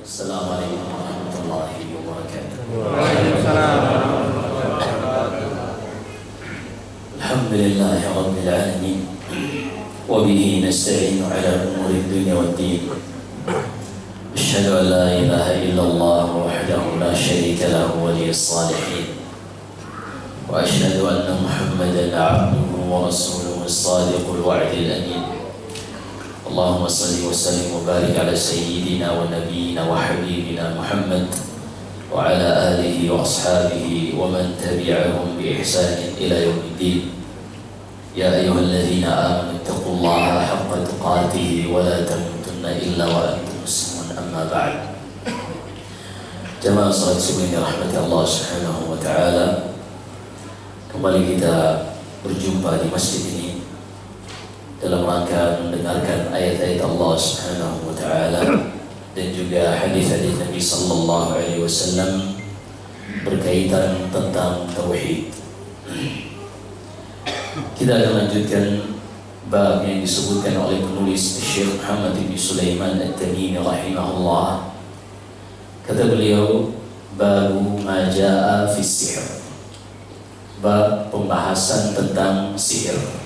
Assalamualaikum warahmatullahi wabarakatuh. Waalaikumsalam warahmatullahi wabarakatuh. Alhamdulillahi rabbil alamin. Wa bihi nasta'inu ala umuri dunya waddin. Asyhadu an la ilaha illallah wahdahu la syarika lahu waliyus salihin. Wa asyhadu anna Muhammadan 'abduhu wa rasuluhu as-sadiqul wa'dil amin. Allahumma salli wa sallim wa barik ala sayyidina wa nabiyyina wa habibina Muhammad wa ala alihi wa ashabihi wa man tabi'ahum bi ihsanin ila yaumiddin. Ya ayyuhalladzina amanu taqullaha haqqa tuqatih wa la tamutunna illa wa antum muslimun, amma ba'd. Jamaah salat subuh yang dirahmati Allah Subhanahu wa taala, kembali kita berjumpa di masjid ini dalam rangka mendengarkan ayat-ayat Allah Subhanahu wa taala dan juga hadis-hadis Nabi sallallahu alaihi wasallam berkaitan tentang tauhid. Kita akan lanjutkan bab yang disebutkan oleh penulis Syekh Muhammad bin Sulaiman At-Tamimi rahimahullah. Kata beliau, babu ma jaa fi sihr. Bab pembahasan tentang sihir.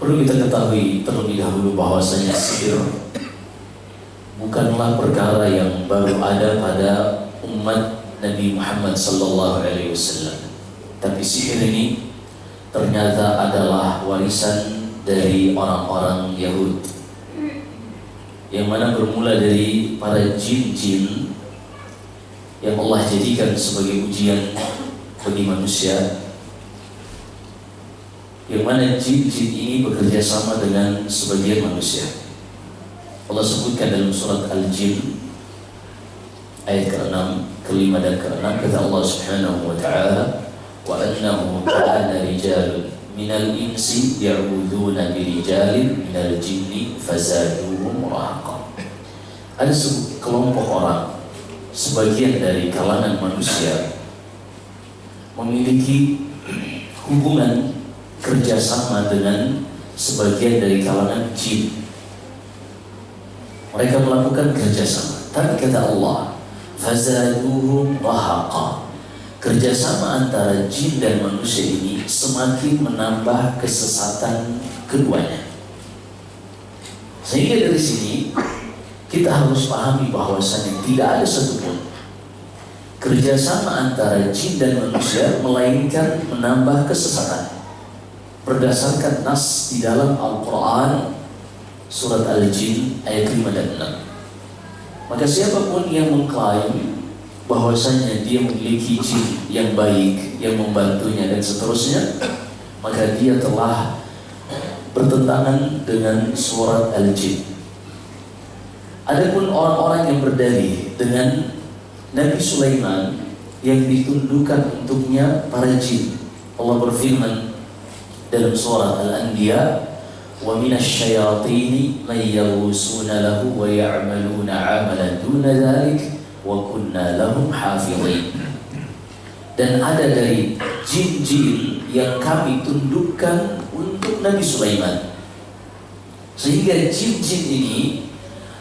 Perlu kita ketahui terlebih dahulu bahwasanya sihir bukanlah perkara yang baru ada pada umat Nabi Muhammad sallallahu alaihi wasallam. Tapi sihir ini ternyata adalah warisan dari orang-orang Yahudi, yang mana bermula dari para jin-jin yang Allah jadikan sebagai ujian bagi manusia, yang mana jin-jin ini bekerja sama dengan sebagian manusia. Allah sebutkan dalam surat Al-Jin ayat ke-6, ke-5 dan ke-6, kata Allah Subhanahu wa taala, wa annahu kana rijalun minal insi ya'uduna birijalin minal jinni fazaduhum rahaqa. Ada sekelompok orang, sebagian dari kalangan manusia, memiliki hubungan kerjasama dengan sebagian dari kalangan jin. Mereka melakukan kerjasama, tapi kata Allah, fazaduhum rahaqa. Kerjasama antara jin dan manusia ini semakin menambah kesesatan keduanya. Sehingga dari sini kita harus pahami bahwasanya tidak ada satupun kerjasama antara jin dan manusia melainkan menambah kesesatan. Berdasarkan nas di dalam Al-Quran surat Al-Jin ayat 5 dan 6. Maka siapapun yang mengklaim bahwasanya dia memiliki jin yang baik, yang membantunya dan seterusnya, maka dia telah bertentangan dengan surat Al-Jin. Adapun orang-orang yang berdalih dengan Nabi Sulaiman yang ditundukkan untuknya para jin, Allah berfirman dalam surah Al-Anbiya, wa minasyayatini may yagusuna lahu wa ya'maluna 'amalan duna dzalik wa kunna lahum hafizin. Dan ada dari jin-jin yang kami tundukkan untuk Nabi Sulaiman, sehingga jin-jin ini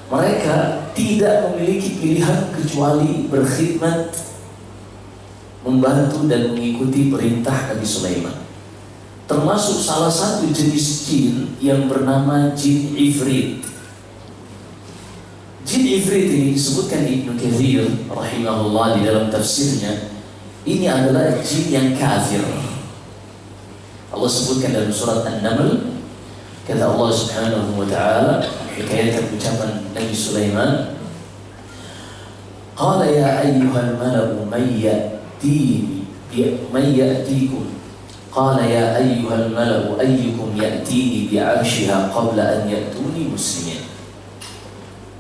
mereka tidak memiliki pilihan kecuali berkhidmat, membantu dan mengikuti perintah Nabi Sulaiman. Termasuk salah satu jenis jin yang bernama jin Ifrit. Jin Ifrit ini disebutkan Ibnu Katsir rahimahullah di dalam tafsirnya, ini adalah jin yang kafir. Allah sebutkan dalam surat An-Naml, kata Allah Subhanahu wa taala hikayat ucapan Nabi Sulaiman, qala ya ayyuhal malaku may ya'tikum qala ya ayyuhal malaku ayyukum ya'tini bi'arshiha qabla an ya'tuni muslimin.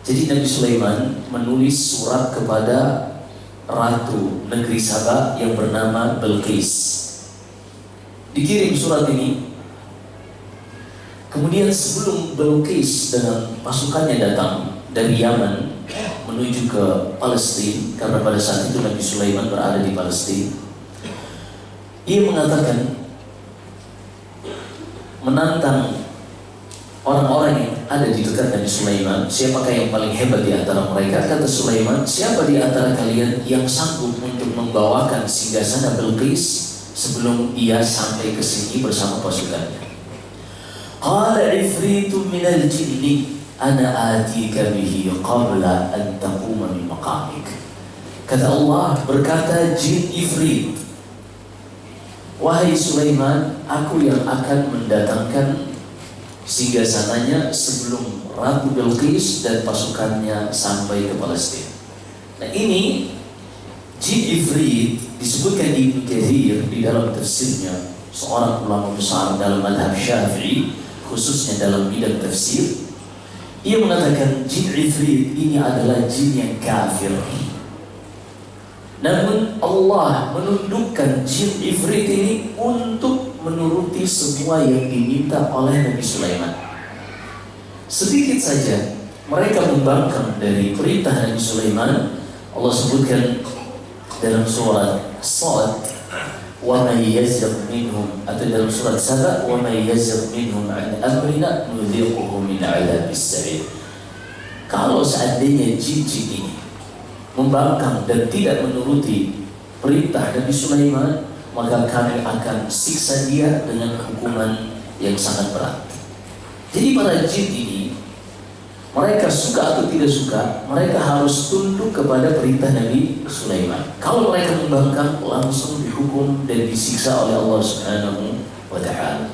Jadi Nabi Sulaiman menulis surat kepada ratu negeri Saba yang bernama Bilqis. Dikirim surat ini. Kemudian sebelum Bilqis dengan pasukannya datang dari Yaman menuju ke Palestina, karena pada saat itu Nabi Sulaiman berada di Palestina, ia mengatakan, menantang orang-orang yang ada di dekat Nabi Sulaiman, siapakah yang paling hebat di antara mereka? Kata Sulaiman, siapa di antara kalian yang sanggup untuk membawakan singgasana Bilqis sebelum ia sampai ke sini bersama pasukannya? Qala ifritun minal jinni ana atika bihi qabla an taquma min maqamik. Kata Allah, berkata jin ifrit, wahai Sulaiman, aku yang akan mendatangkan singgasananya sebelum Ratu Bilqis dan pasukannya sampai ke Palestina. Nah ini jin ifrit disebutkan di Ibnu Katsir di dalam tafsirnya, seorang ulama besar dalam mazhab Syafi'i, khususnya dalam bidang tafsir. Ia mengatakan jin ifrit ini adalah jin yang kafir. Namun Allah menundukkan jin ifrit ini untuk menuruti semua yang diminta oleh Nabi Sulaiman. Sedikit saja mereka membangkang dari perintah Nabi Sulaiman. Allah sebutkan dalam surat Sad, wa may yazigh minhum, atau dalam surat Saba, wa may yazigh minhum an amrina nudhiquhu min 'adzabis sa'ir. Kalau seandainya jin-jin ini membangkang dan tidak menuruti perintah Nabi Sulaiman, maka kami akan siksa dia dengan hukuman yang sangat berat. Jadi para jin ini, mereka suka atau tidak suka, mereka harus tunduk kepada perintah Nabi Sulaiman. Kalau mereka membangkang, langsung dihukum dan disiksa oleh Allah Subhanahu wa Ta'ala.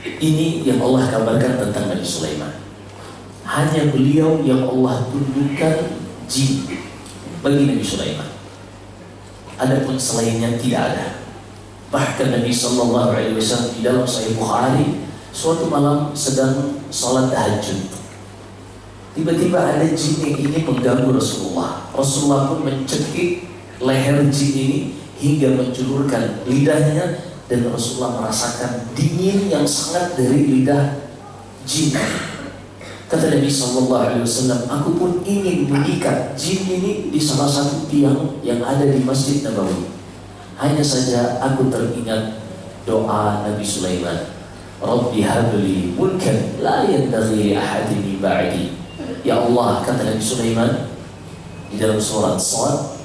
Ini yang Allah kabarkan tentang Nabi Sulaiman. Hanya beliau yang Allah tundukkan jin bagi Nabi Sulaiman. Adapun selainnya tidak ada. Bahkan Nabi Sallallahu Alaihi Wasallam di dalam Sahih Bukhari, suatu malam sedang sholat tahajud, tiba-tiba ada jin yang ingin mengganggu Rasulullah. Rasulullah pun mencekik leher jin ini hingga menjulurkan lidahnya, dan Rasulullah merasakan dingin yang sangat dari lidah jin. Kata Nabi Sallallahu Alaihi Wasallam, aku pun ingin mengikat jin ini di salah satu tiang yang ada di Masjid Nabawi. Hanya saja aku teringat doa Nabi Sulaiman, Rabbi habli mulkan la yanbaghi li ahadin min ba'di. Ya Allah, kata Nabi Sulaiman di dalam surat Sad,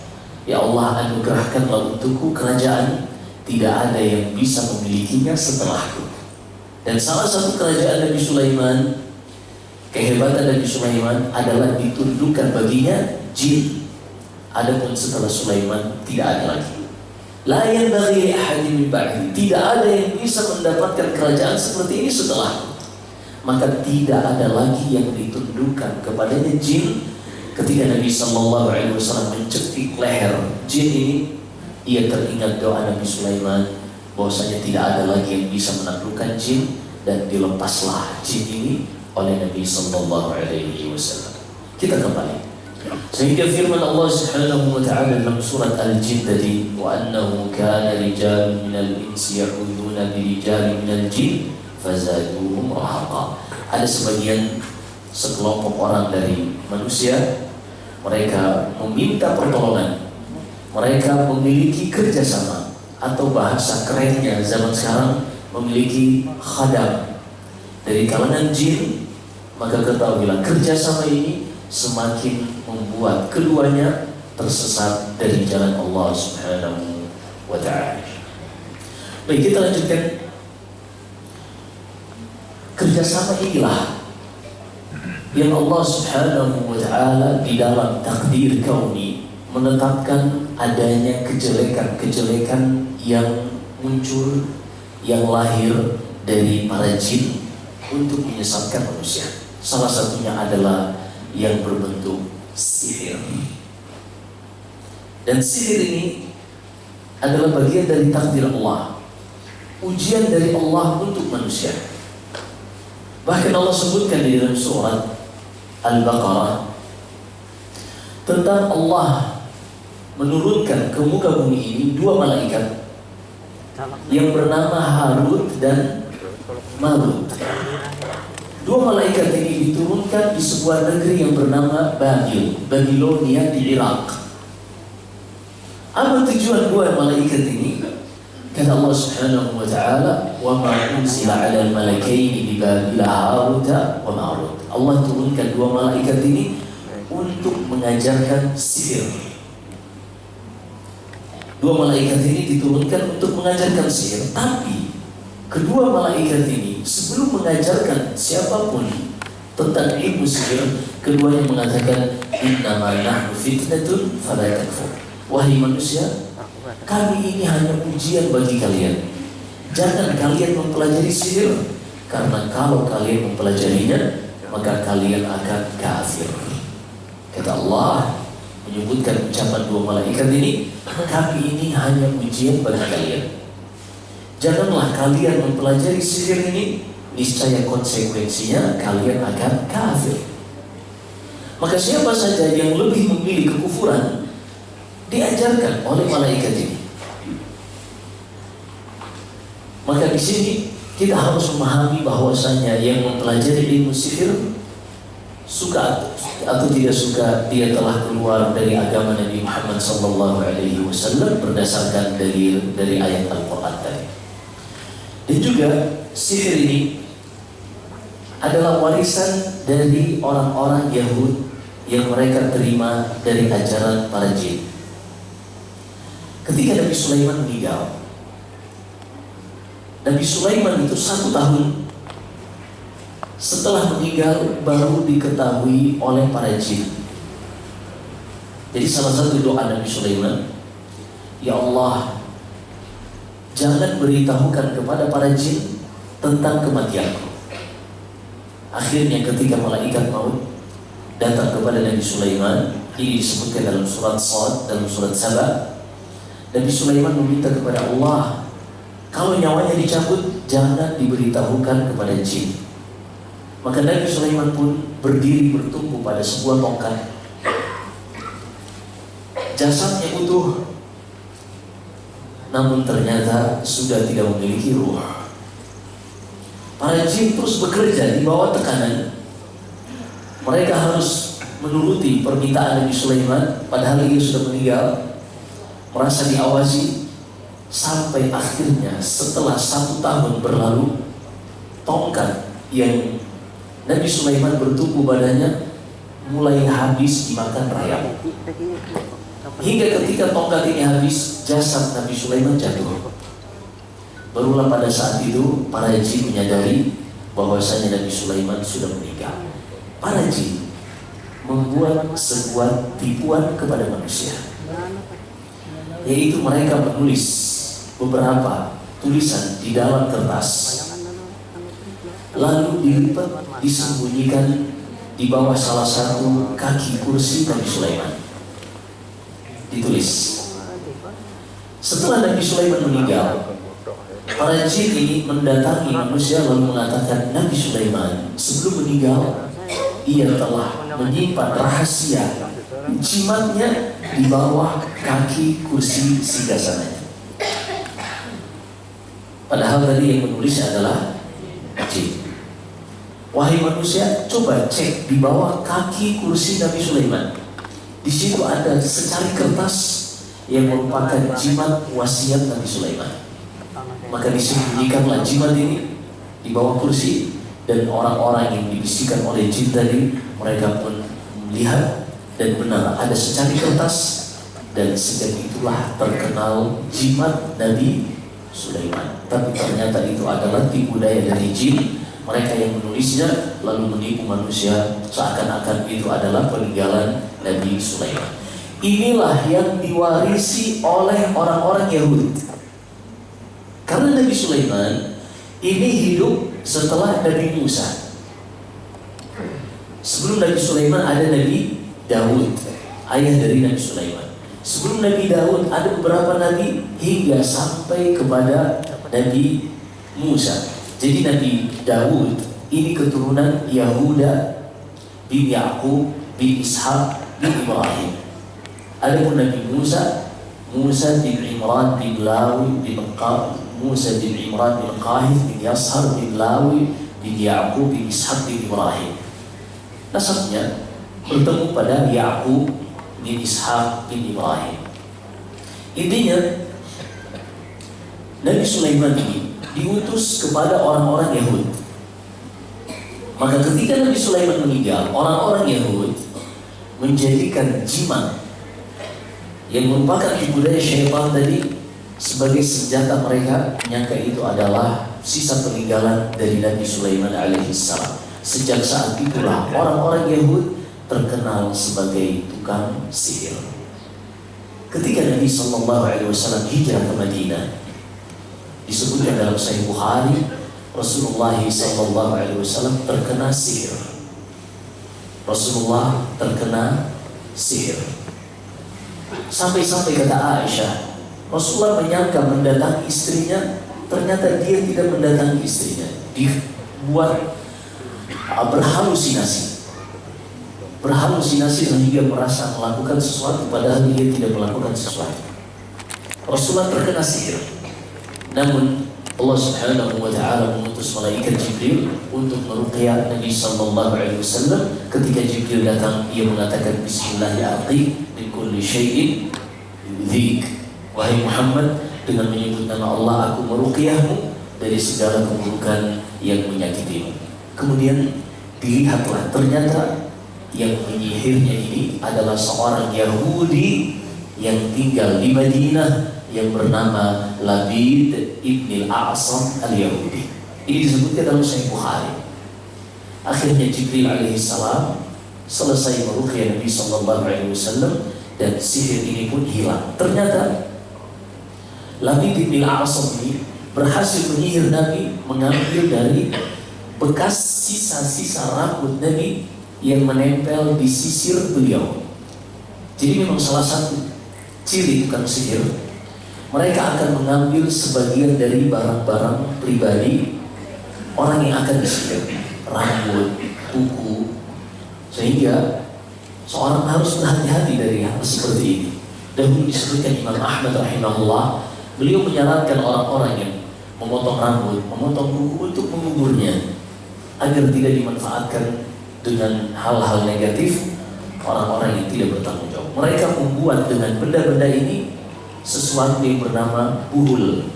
ya Allah, anugerahkanlah untukku kerajaan tidak ada yang bisa memilikinya setelahku. Dan salah satu kerajaan Nabi Sulaiman, kehebatan Nabi Sulaiman adalah ditundukkan baginya jin. Adapun setelah Sulaiman tidak ada lagi. La yanbaghi li ahadin min ba'di, tidak ada yang bisa mendapatkan kerajaan seperti ini setelahku. Maka tidak ada lagi yang ditundukkan kepadanya jin. Ketika Nabi Sallallahu Alaihi Wasallam mencekik leher jin ini, ia teringat doa Nabi Sulaiman bahwasanya tidak ada lagi yang bisa menaklukkan jin, dan dilepaslah jin ini oleh Nabi Sallallahu Alaihi Wasallam. Kita kembali. Sehingga firman Allah Subhanahu wa Ta'ala dalam surat Al-Jin tadi, wa annahu kana rijalun minal insi ya'uduna bi rijalin minal jin fazaduhum rahaqa. Ada sebagian sekelompok orang dari manusia, mereka meminta pertolongan, mereka memiliki kerjasama, atau bahasa kerennya zaman sekarang memiliki khadam dari kalangan jin. Maka ketahuilah kerjasama ini semakin membuat keduanya tersesat dari jalan Allah Subhanahu wa Ta'ala. Baik, kita lanjutkan. Kerjasama inilah yang Allah Subhanahu wa Ta'ala di dalam takdir kauni menetapkan adanya kejelekan-kejelekan yang muncul, yang lahir dari para jin untuk menyesatkan manusia. Salah satunya adalah yang berbentuk sihir. Dan sihir ini adalah bagian dari takdir Allah, ujian dari Allah untuk manusia. Bahkan Allah sebutkan di dalam surat Al-Baqarah tentang Allah menurunkan ke muka bumi ini dua malaikat yang bernama Harut dan Marut. Dua malaikat ini diturunkan di sebuah negeri yang bernama Babilonia di Irak. Apa tujuan dua malaikat ini? Kata Allah Subhanahu wa Ta'ala, wa ma unzila 'alal malakaini bi Babila Harut wa Marut. Allah turunkan dua malaikat ini untuk mengajarkan sihir. Dua malaikat ini diturunkan untuk mengajarkan sihir, tapi kedua malaikat ini sebelum mengajarkan siapapun tentang ilmu sihir, keduanya mengatakan, innama nahnu fitnatun fala takfur. Wahai manusia, kami ini hanya ujian bagi kalian. Jangan kalian mempelajari sihir, karena kalau kalian mempelajarinya, maka kalian akan kafir. Kata Allah menyebutkan ucapan dua malaikat ini, kami ini hanya ujian bagi kalian. Janganlah kalian mempelajari sihir ini, niscaya konsekuensinya kalian akan kafir. Maka siapa saja yang lebih memilih kekufuran, diajarkan oleh malaikat ini. Maka di sini kita harus memahami bahwasanya yang mempelajari ilmu sihir, suka atau tidak suka, dia telah keluar dari agama Nabi Muhammad SAW berdasarkan dari ayat Al-Quran tadi. Dan juga sihir ini adalah warisan dari orang-orang Yahud yang mereka terima dari ajaran para jin. Ketika Nabi Sulaiman meninggal, Nabi Sulaiman itu 1 tahun setelah meninggal baru diketahui oleh para jin. Jadi salah satu doa Nabi Sulaiman, ya Allah, jangan beritahukan kepada para jin tentang kematianku. Akhirnya ketika malaikat maut datang kepada Nabi Sulaiman, ini disebutkan dalam surat Shad, dalam surat Saba, Nabi Sulaiman meminta kepada Allah, kalau nyawanya dicabut, jangan diberitahukan kepada jin. Maka Nabi Sulaiman pun berdiri bertumpu pada sebuah tongkat. Jasadnya utuh, namun ternyata sudah tidak memiliki ruh. Para jin terus bekerja di bawah tekanan. Mereka harus menuruti permintaan Nabi Sulaiman, padahal ia sudah meninggal, merasa diawasi. Sampai akhirnya setelah 1 tahun berlalu, tongkat yang Nabi Sulaiman bertumpu badannya mulai habis dimakan rayap. Hingga ketika tongkat ini habis, jasad Nabi Sulaiman jatuh. Barulah pada saat itu para jin menyadari bahwasanya Nabi Sulaiman sudah meninggal. Para jin membuat sebuah tipuan kepada manusia, yaitu mereka menulis beberapa tulisan di dalam kertas, lalu dilipat, disembunyikan di bawah salah satu kaki kursi Nabi Sulaiman. Ditulis. Setelah Nabi Sulaiman meninggal, para jin ini mendatangi manusia lalu mengatakan, Nabi Sulaiman sebelum meninggal, ia telah menyimpan rahasia jimatnya di bawah kaki kursi singgasananya. Padahal tadi yang menulisnya adalah jin. Wahai manusia, coba cek di bawah kaki kursi Nabi Sulaiman. Di situ ada secari kertas yang merupakan jimat wasiat Nabi Sulaiman. Maka disembunyikanlah jimat ini di bawah kursi, dan orang-orang yang dibisikkan oleh jin tadi, mereka pun melihat dan benar ada secari kertas, dan sejak itulah terkenal jimat Nabi Sulaiman. Tapi ternyata itu adalah tipu daya dari jin. Mereka yang menulisnya lalu menipu manusia seakan-akan itu adalah peninggalan Nabi Sulaiman. Inilah yang diwarisi oleh orang-orang Yahudi. Karena Nabi Sulaiman ini hidup setelah Nabi Musa. Sebelum Nabi Sulaiman ada Nabi Daud, ayah dari Nabi Sulaiman. Sebelum Nabi Daud ada beberapa nabi hingga sampai kepada Nabi Musa. Jadi Nabi Daud ini keturunan Yahuda bin Yakub bin Ishak bin Ibrahim. Adapun Nabi Musa, Musa bin Imran bin Lawi bin Musa bin Imran bin Qahith bin Yashar bin Lawi bin Yakub bin Ishak bin Ibrahim. Nasabnya bertemu pada Yakub bin Ishak bin Ibrahim. Intinya Nabi Sulaiman ini diutus kepada orang-orang Yahudi. Maka ketika Nabi Sulaiman meninggal, orang-orang Yahudi menjadikan jimat yang merupakan budaya syaitan tadi sebagai senjata mereka, menyangka itu adalah sisa peninggalan dari Nabi Sulaiman alaihissalam. Sejak saat itulah orang-orang Yahudi terkenal sebagai tukang sihir. Ketika Nabi SAW hijrah ke Madinah, disebutkan dalam Sahih Bukhari, Rasulullah SAW terkena sihir. Rasulullah terkena sihir. Sampai-sampai kata Aisyah, Rasulullah menyangka mendatangi istrinya, ternyata dia tidak mendatangi istrinya. Dibuat berhalusinasi sehingga merasa melakukan sesuatu padahal dia tidak melakukan sesuatu. Rasulullah terkena sihir. Namun Allah Subhanahu wa taala mengutus malaikat Jibril untuk meruqyah Nabi sallallahu alaihi wasallam. Ketika Jibril datang, ia mengatakan bismillahirrahmanirrahim min kulli syai'in yudhik. Wahai Muhammad, dengan menyebut nama Allah aku meruqyahmu dari segala keburukan yang menyakitimu. Kemudian dilihatlah, ternyata yang menyihirnya ini adalah seorang Yahudi yang tinggal di Madinah yang bernama Labid ibn al-A'sam al-Yahudi. Ini disebutkan dalam Sahih Bukhari. Akhirnya Jibril alaihissalam selesai meruqyah Nabi sallallahu alaihi wasallam dan sihir ini pun hilang. Ternyata Labid ibn al-A'sam ini berhasil menyihir Nabi, mengambil dari bekas sisa-sisa rambut Nabi yang menempel di sisir beliau. Jadi memang salah satu ciri tukang sihir, mereka akan mengambil sebagian dari barang-barang pribadi orang yang akan disihir, rambut, kuku, sehingga seorang harus berhati-hati dari hal seperti ini. Dahulu disebutkan Imam Ahmad rahimahullah, beliau menyarankan orang-orang yang memotong rambut, memotong kuku untuk menguburnya agar tidak dimanfaatkan dengan hal-hal negatif orang-orang yang tidak bertanggung jawab. Mereka membuat dengan benda-benda ini sesuatu yang bernama buhul.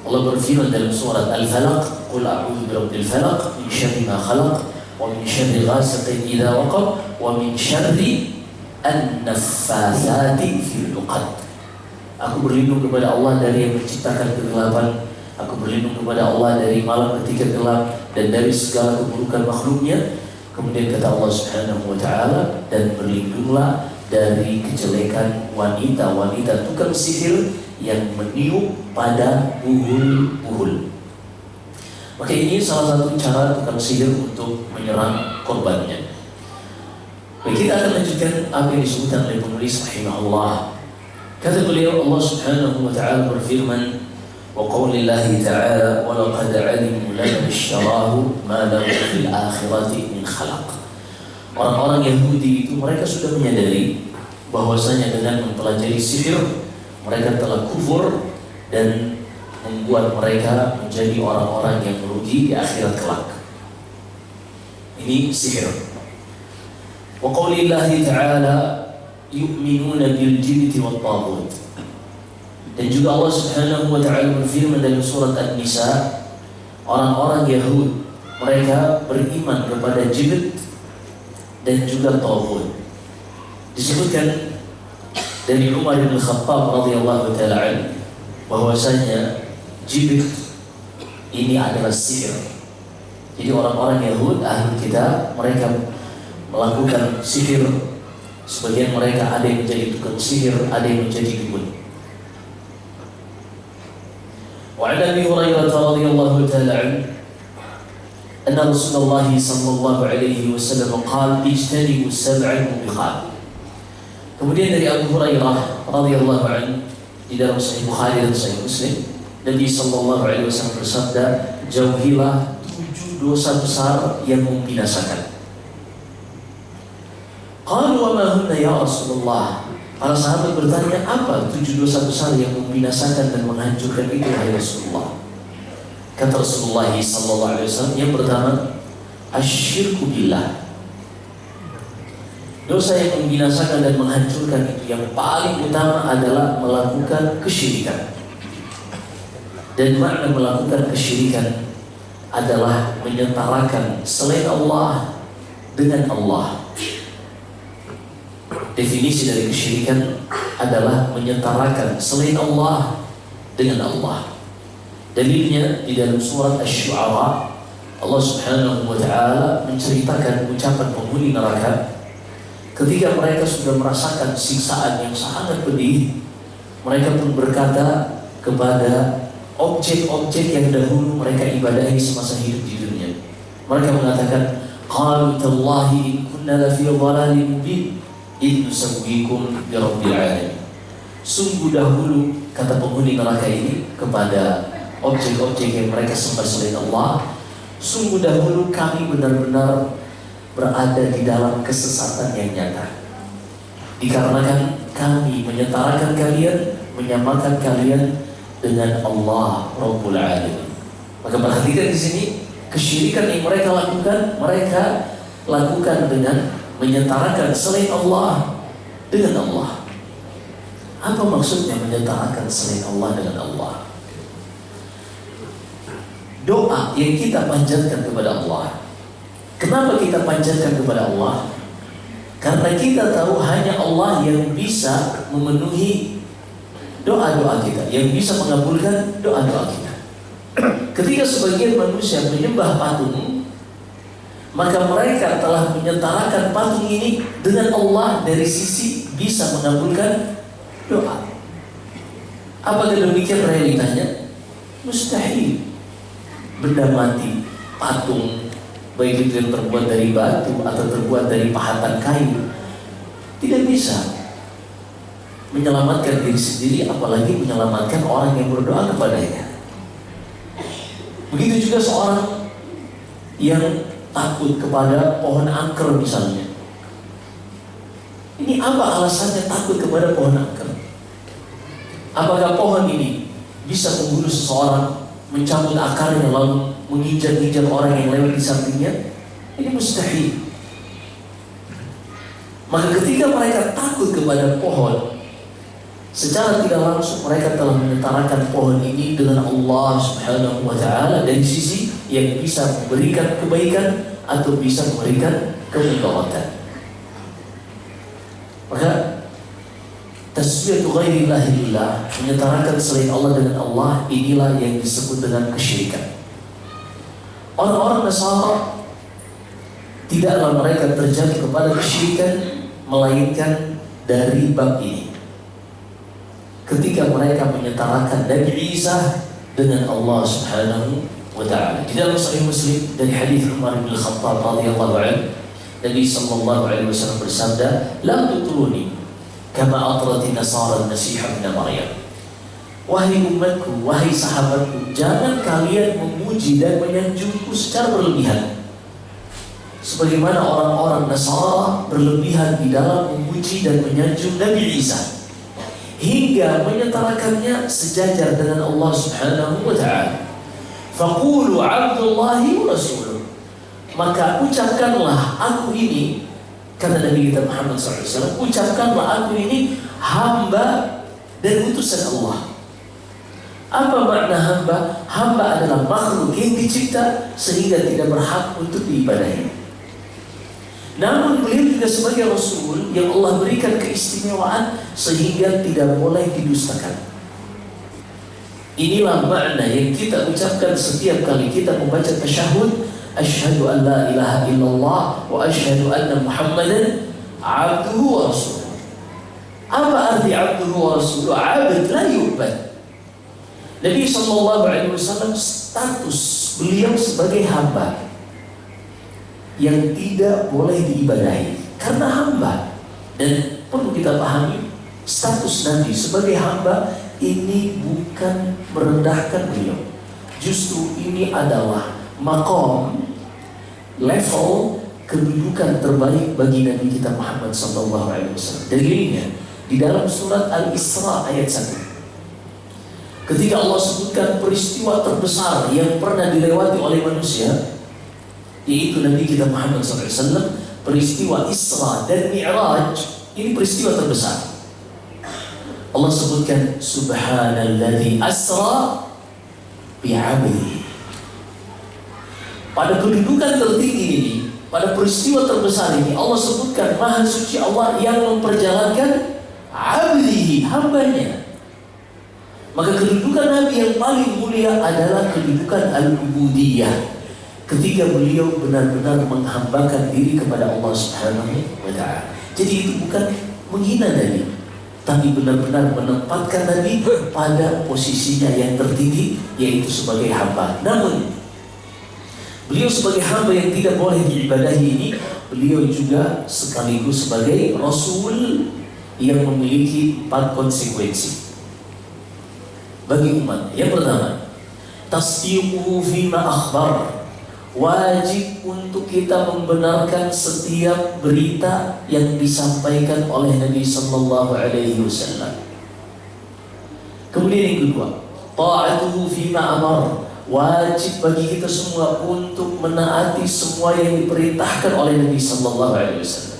Allah berfirman dalam surat Al-Falaq, "Qul a'udzu birabbil falaq min syarri ma khalaq wa min syarri ghasiqin idza waqab wa min syarri an-naffatsati fil 'uqad." Aku berlindung kepada Allah dari yang menciptakan kegelapan. Aku berlindung kepada Allah dari malam ketika gelap dan dari segala keburukan makhluknya. Kemudian kata Allah Subhanahu wa taala, dan berlindunglah dari kejelekan wanita-wanita tukang sihir yang meniup pada buhul-buhul. Maka ini salah satu cara tukang sihir untuk menyerang korbannya. Baik, kita akan lanjutkan apa yang disebutkan oleh penulis rahimahullah. Kata beliau, Allah Subhanahu wa taala berfirman, wa qaulillahi ta'ala wa laqad 'alimu liman ishtarahu ma lahu fil akhirati min khalaq. Orang-orang Yahudi itu mereka sudah menyadari bahwasanya dengan mempelajari sihir mereka telah kufur dan membuat mereka menjadi orang-orang yang merugi di akhirat kelak. Ini sihir. Wa qaulillahi ta'ala yu'minuna bil jibti wat taghut. Dan juga Allah Subhanahu wa taala berfirman dalam surat An-Nisa, orang-orang Yahud mereka beriman kepada jibt dan juga taghut. Disebutkan dari Umar bin Khattab radhiyallahu taala anhu bahwasanya jibt ini adalah sihir. Jadi orang-orang Yahud ahli kitab mereka melakukan sihir. Sebagian mereka ada yang menjadi tukang sihir, ada yang menjadi dukun. وعن أبي هريرة رضي الله تعالى عنه أن رسول الله صلى الله عليه وسلم قال اجتنبوا السبع الموبقات. Kemudian dari Abu Hurairah radhiyallahu anhu di dalam Sahih Bukhari dan Sahih Muslim, Nabi sallallahu alaihi wasallam bersabda, jauhilah 7 dosa besar yang membinasakan. Qalu wa ma hunna ya Rasulullah? Para sahabat bertanya, apa 7 dosa besar yang membinasakan dan menghancurkan itu, wahai Rasulullah? Kata Rasulullah sallallahu alaihi wasallam, yang pertama, asyirku billah. Dosa yang membinasakan dan menghancurkan itu yang paling utama adalah melakukan kesyirikan. Dan makna melakukan kesyirikan adalah menyetarakan selain Allah dengan Allah. Definisi dari kesyirikan adalah menyetarakan selain Allah dengan Allah. Dalilnya di dalam surat Asy-Syu'ara, Allah Subhanahu wa taala menceritakan ucapan penghuni neraka ketika mereka sudah merasakan siksaan yang sangat pedih. Mereka pun berkata kepada objek-objek yang dahulu mereka ibadahi semasa hidup di dunia. Mereka mengatakan, qalu tallahi in kunna la fi dhalalin mubin in nusawwikum bi rabbil alamin. Sungguh dahulu, kata penghuni neraka ini kepada objek-objek yang mereka sembah selain Allah, sungguh dahulu kami benar-benar berada di dalam kesesatan yang nyata. Dikarenakan kami menyetarakan kalian, menyamakan kalian dengan Allah Rabbul Alamin. Maka perhatikan di sini, kesyirikan yang mereka lakukan dengan menyetarakan selain Allah dengan Allah. Apa maksudnya menyetarakan selain Allah dengan Allah? Doa yang kita panjatkan kepada Allah. Kenapa kita panjatkan kepada Allah? Karena kita tahu hanya Allah yang bisa memenuhi doa-doa kita, yang bisa mengabulkan doa-doa kita. Ketika sebagian manusia menyembah patung, maka mereka telah menyetarakan patung ini dengan Allah dari sisi bisa mengabulkan doa. Apakah demikian realitanya? Mustahil. Benda mati, patung, baik itu yang terbuat dari batu atau terbuat dari pahatan kayu, tidak bisa menyelamatkan diri sendiri, apalagi menyelamatkan orang yang berdoa kepadanya. Begitu juga seorang yang takut kepada pohon angker misalnya. Ini apa alasannya takut kepada pohon angker? Apakah pohon ini bisa membunuh seseorang, mencabut akarnya lalu menginjak-injak orang yang lewat di sampingnya? Ini mustahil. Maka ketika mereka takut kepada pohon, secara tidak langsung mereka telah menyetarakan pohon ini dengan Allah Subhanahu wa taala dari sisi yang bisa memberikan kebaikan atau bisa memberikan kemudaratan. Maka tasbihatu ghairillahi billah, menyetarakan selain Allah dengan Allah, inilah yang disebut dengan kesyirikan. Orang-orang Nasara tidaklah mereka terjatuh kepada kesyirikan melainkan dari bab ini. Ketika mereka menyetarakan Nabi Isa dengan Allah Subhanahu wa taala. Di dalam Sahih Muslim dari hadis Umar bin Khattab radhiyallahu anhu, Nabi sallallahu alaihi wasallam bersabda, "La tutruni kama atratin nasara al-masih ibn Maryam." Wahai umatku, wahai sahabatku, jangan kalian memuji dan menyanjungku secara berlebihan, sebagaimana orang-orang Nasara berlebihan di dalam memuji dan menyanjung Nabi Isa, hingga menyetarakannya sejajar dengan Allah Subhanahu wa taala. Faqulu 'abdullahi wa rasuluh. Maka ucapkanlah aku ini, kata Nabi kita Muhammad SAW, ucapkanlah aku ini hamba dan utusan Allah. Apa makna hamba? Hamba adalah makhluk yang dicipta sehingga tidak berhak untuk diibadahi. Namun beliau juga sebagai Rasul yang Allah berikan keistimewaan sehingga tidak boleh didustakan. Inilah makna yang kita ucapkan setiap kali kita membaca tasyahud, asyhadu an la ilaha illallah wa asyhadu anna Muhammadan abduhu wa rasuluh. Apa arti abduhu wa rasuluh? Abd la yu'bad. Nabi SAW status beliau sebagai hamba yang tidak boleh diibadahi karena hamba. Dan perlu kita pahami, status Nabi sebagai hamba ini bukan merendahkan beliau. Justru ini adalah maqam, level kedudukan terbaik bagi Nabi kita Muhammad SAW. Dalilnya di dalam surat Al-Isra ayat 1. Ketika Allah sebutkan peristiwa terbesar yang pernah dilewati oleh manusia, yaitu Nabi kita Muhammad SAW, peristiwa Isra dan Mi'raj, ini peristiwa terbesar. Allah sebutkan subhanalladzi asra bi'abdi. Pada kedudukan tertinggi ini, pada peristiwa terbesar ini, Allah sebutkan Maha Suci Allah yang memperjalankan abdihi, hambanya. Maka kedudukan Nabi yang paling mulia adalah kedudukan al-ubudiyah, ketika beliau benar-benar menghambakan diri kepada Allah Subhanahu wa Ta'ala. Jadi itu bukan menghina Nabi, tapi benar-benar menempatkan Nabi pada posisinya yang tertinggi, yaitu sebagai hamba. Namun beliau sebagai hamba yang tidak boleh diibadahi ini, beliau juga sekaligus sebagai Rasul yang memiliki 4 konsekuensi bagi umat. Yang pertama, tasdiquhu fima akhbar. Wajib untuk kita membenarkan setiap berita yang disampaikan oleh Nabi sallallahu alaihi wasallam. Kemudian yang kedua, ta'atuhu fima amar. Wajib bagi kita semua untuk menaati semua yang diperintahkan oleh Nabi sallallahu alaihi wasallam.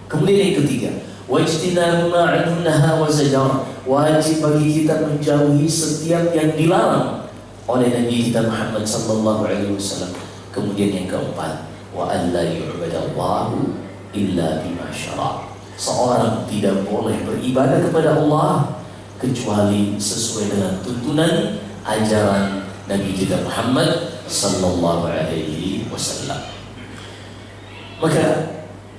Kemudian yang ketiga, wajtinabu ma anhu naha wa zajar. Wajib bagi kita menjauhi setiap yang dilarang oleh Nabi kita Muhammad sallallahu alaihi wasallam. Kemudian yang keempat, wa alla yu'badallahu illa bima syara'. Seorang tidak boleh beribadah kepada Allah kecuali sesuai dengan tuntunan ajaran Nabi kita Muhammad sallallahu alaihi wasallam. Maka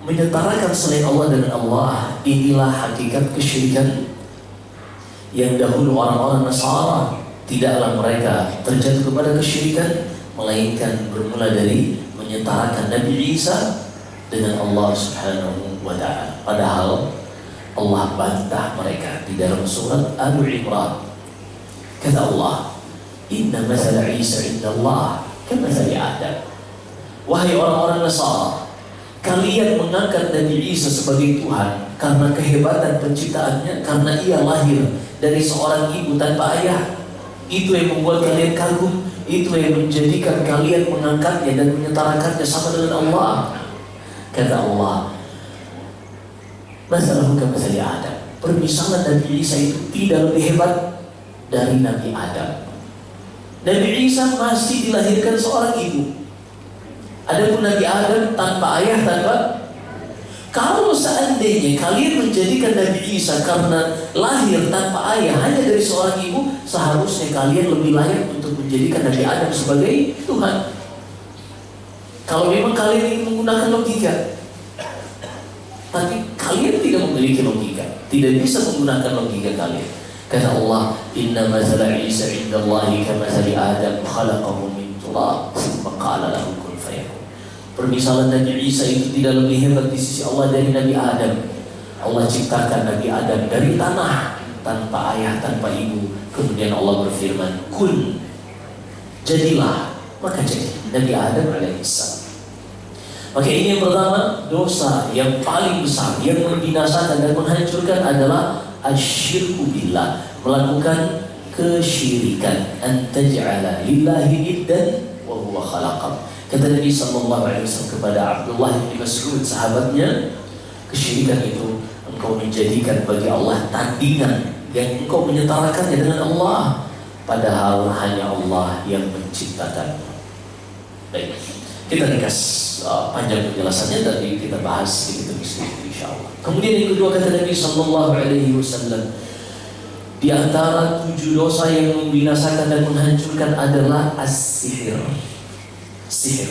menyetarakan selain Allah dengan Allah, inilah hakikat kesyirikan yang dahulu orang-orang Nasara tidaklah mereka terjatuh kepada kesyirikan, melainkan bermula dari menyetarakan Nabi Isa dengan Allah Subhanahu wa Ta'ala. Padahal Allah bantah mereka di dalam surat Al-Imran. Kata Allah, inna mathala Isa indallah kamathali Adam. Wahai orang-orang Nasara, kalian mengangkat Nabi Isa sebagai Tuhan karena kehebatan penciptaannya, karena ia lahir dari seorang ibu tanpa ayah. Itu yang membuat kalian kagum, itu yang menjadikan kalian mengangkatnya dan menyetarakannya sama dengan Allah. Kata Allah, masalah kamathali Adam. Permisalan Nabi Isa itu tidak lebih hebat dari Nabi Adam. Nabi Isa masih dilahirkan seorang ibu. Adapun Nabi Adam tanpa ayah, tanpa. Kalau seandainya kalian menjadikan Nabi Isa karena lahir tanpa ayah hanya dari seorang ibu, seharusnya kalian lebih layak untuk menjadikan Nabi Adam sebagai Tuhan. Kalau memang kalian ingin menggunakan logika, tapi kalian tidak memiliki logika, tidak bisa menggunakan logika kalian. Kata Allah, inna mathala Isa indallahi kamathali Adam khalaqahu min turab tsumma qala lahu kun fayakun. Permisalan Nabi Isa itu tidak lebih hebat di sisi Allah dari Nabi Adam. Allah ciptakan Nabi Adam dari tanah, tanpa ayah, tanpa ibu. Kemudian Allah berfirman, kun, jadilah. Maka jadi Nabi Adam alaihissalam. Maka ini yang pertama, dosa yang paling besar yang membinasakan dan menghancurkan adalah asyirku billah, melakukan kesyirikan. An taj'ala lillahi niddan wa huwa khalaqak. Kata Nabi sallallahu alaihi wasallam kepada Abdullah bin Mas'ud, sahabatnya, kesyirikan itu engkau menjadikan bagi Allah tandingan yang engkau menyetarakannya dengan Allah, padahal hanya Allah yang menciptakanmu. Baik, kita ringkas panjang penjelasannya, tapi kita bahas sedikit demi sedikit insyaallah. Kemudian yang kedua, kata Nabi sallallahu alaihi wasallam, di antara 7 dosa yang membinasakan dan menghancurkan adalah as-sihir. Sihir.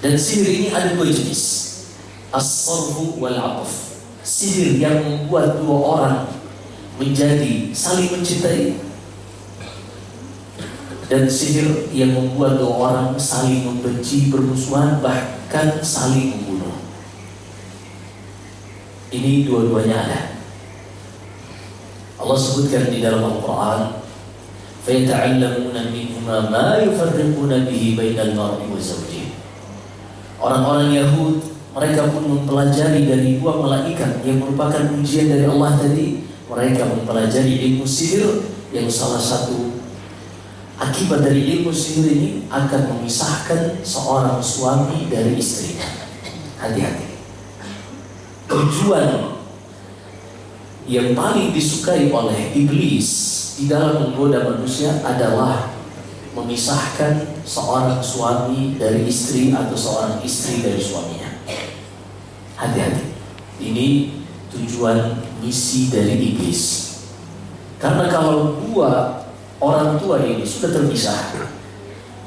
Dan sihir ini ada 2 jenis, as-sarfu wal-'atf. Sihir yang membuat 2 orang menjadi saling mencintai, dan sihir yang membuat 2 orang saling membenci, bermusuhan, bahkan saling membunuh. Ini dua-duanya ada. Allah sebutkan di dalam Al-Quran, فَيَتَعَلَّمُونَ مِنْهُمَا مَا يُفَرِّقُونَ بِهِ بَيْنَ الْمَرْءِ وَزَوْجِهِ. Orang-orang Yahud, mereka pun mempelajari dari 2 malaikat yang merupakan ujian dari Allah tadi. Mereka mempelajari ilmu sihir, yang salah satu akibat dari ilmu sihir ini akan memisahkan seorang suami dari istrinya. Hati-hati. Tujuan yang paling disukai oleh iblis di dalam menggoda manusia adalah memisahkan seorang suami dari istri atau seorang istri dari suaminya. Hati-hati. Ini tujuan misi dari iblis. Karena kalau dua orang tua ini sudah terpisah,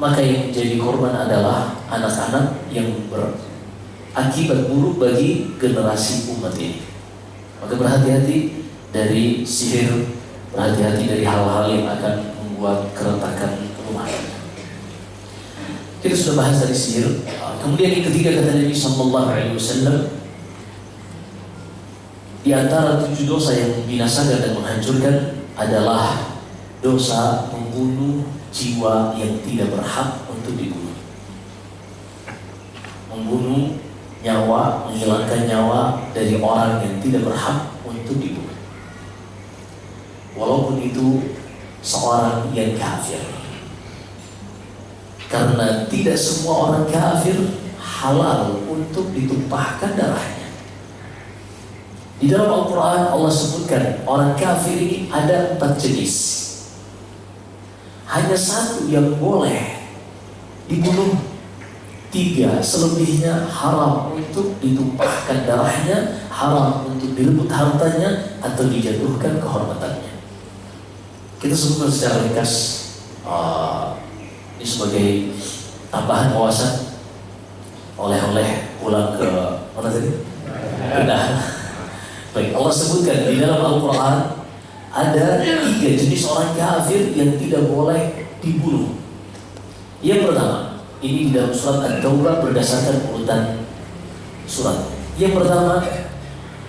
maka yang menjadi korban adalah anak-anak yang berakibat buruk bagi generasi umat ini. Maka berhati-hati dari sihir, berhati-hati dari hal-hal yang akan membuat keretakan rumah. Kita sudah bahas dari sihir. Kemudian yang ketiga kata Nabi Sallallahu Alaihi Wasallam, di antara 7 dosa yang membinasakan dan menghancurkan adalah dosa membunuh jiwa yang tidak berhak untuk dibunuh. Membunuh nyawa, menghilangkan nyawa dari orang yang tidak berhak untuk dibunuh, walaupun itu seorang yang kafir. Karena tidak semua orang kafir halal untuk ditumpahkan darahnya. Di dalam Al-Quran Allah sebutkan orang kafir ini ada 4 jenis. Hanya 1 yang boleh dibunuh, 3 selebihnya haram untuk ditumpahkan darahnya, haram untuk direbut hartanya atau dijatuhkan kehormatannya. Kita sebutkan secara ringkas, ini sebagai tambahan wawasan oleh-oleh pulang ke mana tadi? Nah, baik, Allah sebutkan di dalam Al-Quran ada 3 jenis orang kafir yang tidak boleh dibunuh. Yang pertama, ini di dalam surat At-Taubah berdasarkan urutan surat. Yang pertama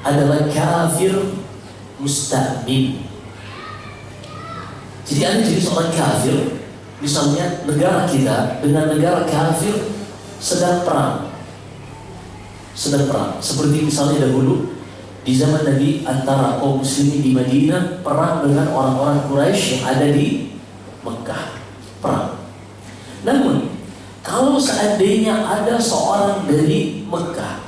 adalah kafir musta'min. Jadi ada jenis orang kafir, misalnya negara kita dengan negara kafir sedang perang. Seperti misalnya dahulu di zaman Nabi antara kaum muslimin di Madinah perang dengan orang-orang Quraisy yang ada di Mekah, perang. Namun kalau seandainya ada seorang dari Mekah,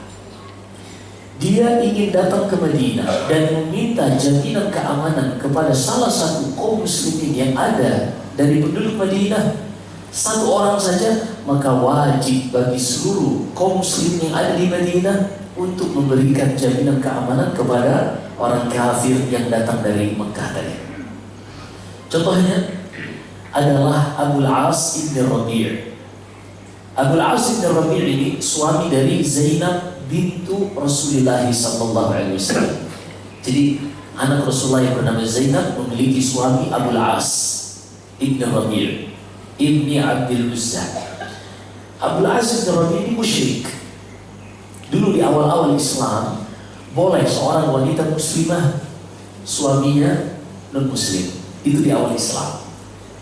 dia ingin datang ke Madinah dan meminta jaminan keamanan kepada salah satu kaum muslimin yang ada dari penduduk Madinah, 1 orang saja, maka wajib bagi seluruh kaum muslimin yang ada di Madinah untuk memberikan jaminan keamanan kepada orang kafir yang datang dari Mekah tadi. Contohnya adalah Abul As ibn Rabi'. Abul As ibn Rabi' ini suami dari Zainab bintu Rasulullah sallallahu alaihi wasallam. Jadi anak Rasulullah yang bernama Zainab memiliki suami Abul As ibn Rabi' ibni Abdul Uzza. Abul As ibn Rabi' ini musyrik. Dulu di awal-awal Islam boleh seorang wanita muslimah suaminya non-muslim. Itu di awal Islam.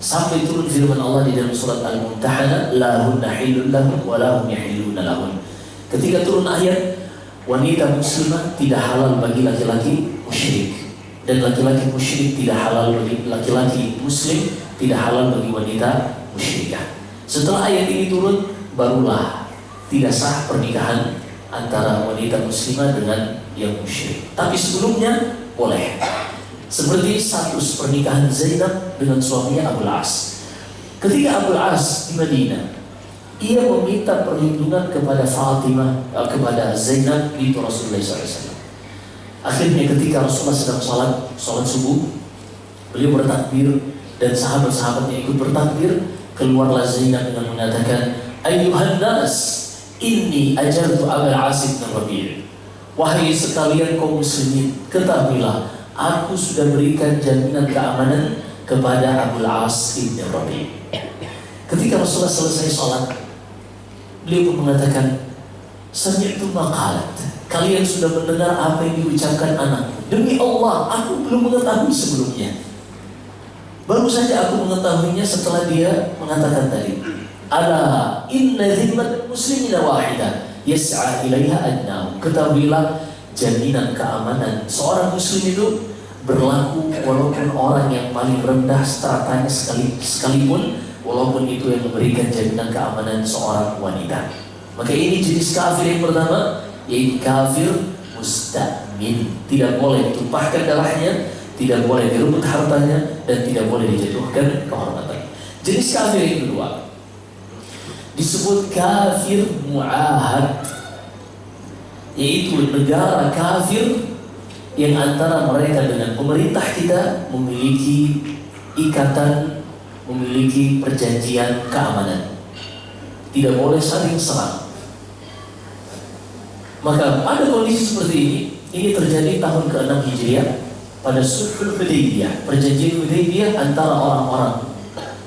Sampai turun firman Allah di dalam surat Al-Mumtahanah, la hunna hilun lahum wa lahum yahilluna lahun. Ketika turun ayat wanita muslimah tidak halal bagi laki-laki musyrik, dan laki-laki musyrik tidak halal bagi laki-laki muslim, tidak halal bagi wanita musyrikah. Setelah ayat ini turun, barulah tidak sah pernikahan antara wanita muslimah dengan yang musyrik. Tapi sebelumnya boleh. Seperti status pernikahan Zainab dengan suaminya Abul As. Ketika Abul As di Madinah, ia meminta perlindungan kepada Fatimah, kepada Zainab bintu Rasulullah SAW. Akhirnya ketika Rasulullah sedang sholat subuh, beliau bertakbir dan sahabat-sahabatnya ikut bertakbir. Keluarlah Zainab dengan mengatakan, Ayyuhan nas, inni ajartu Abul As bin Rabi'. Wahai sekalian kaum muslimin, ketahuilah, aku sudah berikan jaminan keamanan kepada Abul As bin Rabi'. Ketika Rasulullah selesai sholat, beliau pun mengatakan, sami'tu maqalat, kalian sudah mendengar apa yang diucapkan anakku. Demi Allah, aku belum mengetahui sebelumnya. Baru saja aku mengetahuinya setelah dia mengatakan tadi, ala inna dhimmat muslimina wahidah yas'a ilaiha adnahum. Ketahuilah, jaminan keamanan seorang muslim itu berlaku walaupun orang yang paling rendah stratanya sekalipun, walaupun itu yang memberikan jaminan keamanan seorang wanita. Maka ini jenis kafir yang pertama, yaitu kafir musta'min. Tidak boleh ditumpahkan darahnya, tidak boleh direbut hartanya, dan tidak boleh dijatuhkan kehormatan. Jenis kafir yang kedua disebut kafir mu'ahad, yaitu negara kafir yang antara mereka dengan pemerintah kita memiliki ikatan, memiliki perjanjian keamanan, tidak boleh saling serang. Maka pada kondisi seperti ini terjadi tahun ke-6 Hijriah pada Sulhul Hudaybiyah, perjanjian Hudaybiyah antara orang-orang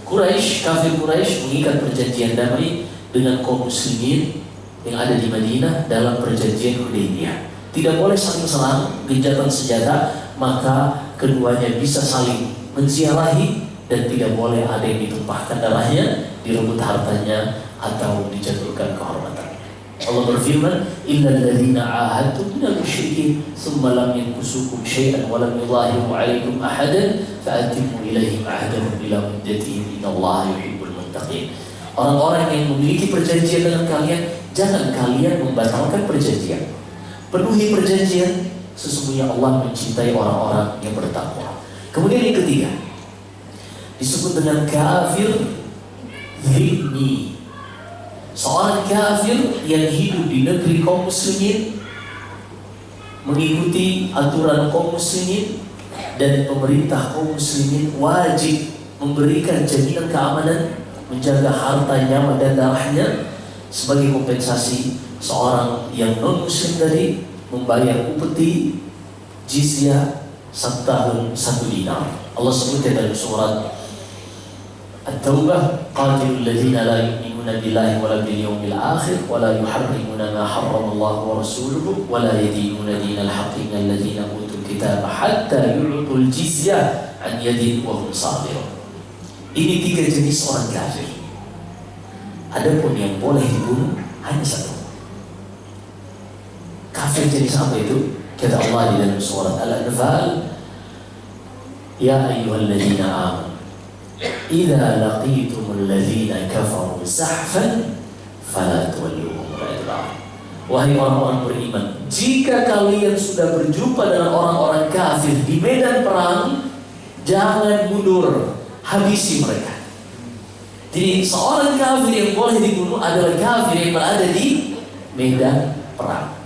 Quraisy, kafir Quraisy mengikat perjanjian damai dengan kaum muslimin yang ada di Madinah dalam perjanjian Hudaybiyah. Tidak boleh saling serang, gencatan senjata, maka keduanya bisa saling menziarahi dan tidak boleh ada yang ditumpahkan darahnya, direbut hartanya atau dijatuhkan kehormatannya. Allah berfirman, "Illal ladzina 'ahadtum minal musyrikin tsumma lam yanqusukum syai'an wa lam yudhahiru 'alaikum ahadan fa'atimmu ilaihim 'ahdahum ila muddatihim innallaha yuhibbul muttaqin." Orang-orang yang memiliki perjanjian dengan kalian, jangan kalian membatalkan perjanjian. Penuhi perjanjian, sesungguhnya Allah mencintai orang-orang yang bertakwa. Kemudian yang ketiga disebut dengan kafir dhimmi. Seorang kafir yang hidup di negeri kaum muslimin, mengikuti aturan kaum muslimin, dan pemerintah kaum muslimin wajib memberikan jaminan keamanan, menjaga harta, nyawa dan darahnya. Sebagai kompensasi, seorang yang non muslim tadi membayar upeti jizyah 1 tahun 1 dinar. Allah sebutkan dalam surat At-Taubah, qatilul ladzina la yu'minuna billahi wala bil yawmil akhir wala yuharrimuna ma harrama Allah wa rasuluhu wala yadinuna dinal haqqi minal ladzina utul kitaba hatta yu'tul jizyah an yadin wa hum saghirun. Ini 3 jenis orang kafir. Adapun yang boleh dibunuh hanya 1. Kafir jenis apa itu? Kata Allah di dalam surat Al-Anfal, "Ya ayyuhalladzina amanu idza laqitumul ladzina kafaru zahfan fala tuwalluhum al-adbar." Wahai orang-orang beriman, jika kalian sudah berjumpa dengan orang-orang kafir di medan perang, jangan mundur, habisi mereka. Jadi seorang kafir yang boleh dibunuh adalah kafir yang berada di medan perang.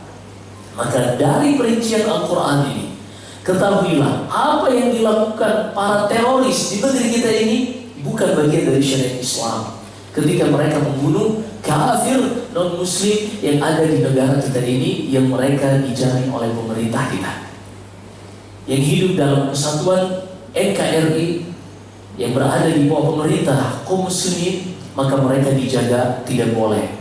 Maka dari perincian Al-Quran ini, ketahuilah apa yang dilakukan para teroris di negeri kita ini bukan bagian dari syariat Islam. Ketika mereka membunuh kafir non-muslim yang ada di negara kita ini, yang mereka dijamin oleh pemerintah kita, yang hidup dalam kesatuan NKRI, yang berada di bawah pemerintah kaum muslimin, maka mereka dijaga, tidak boleh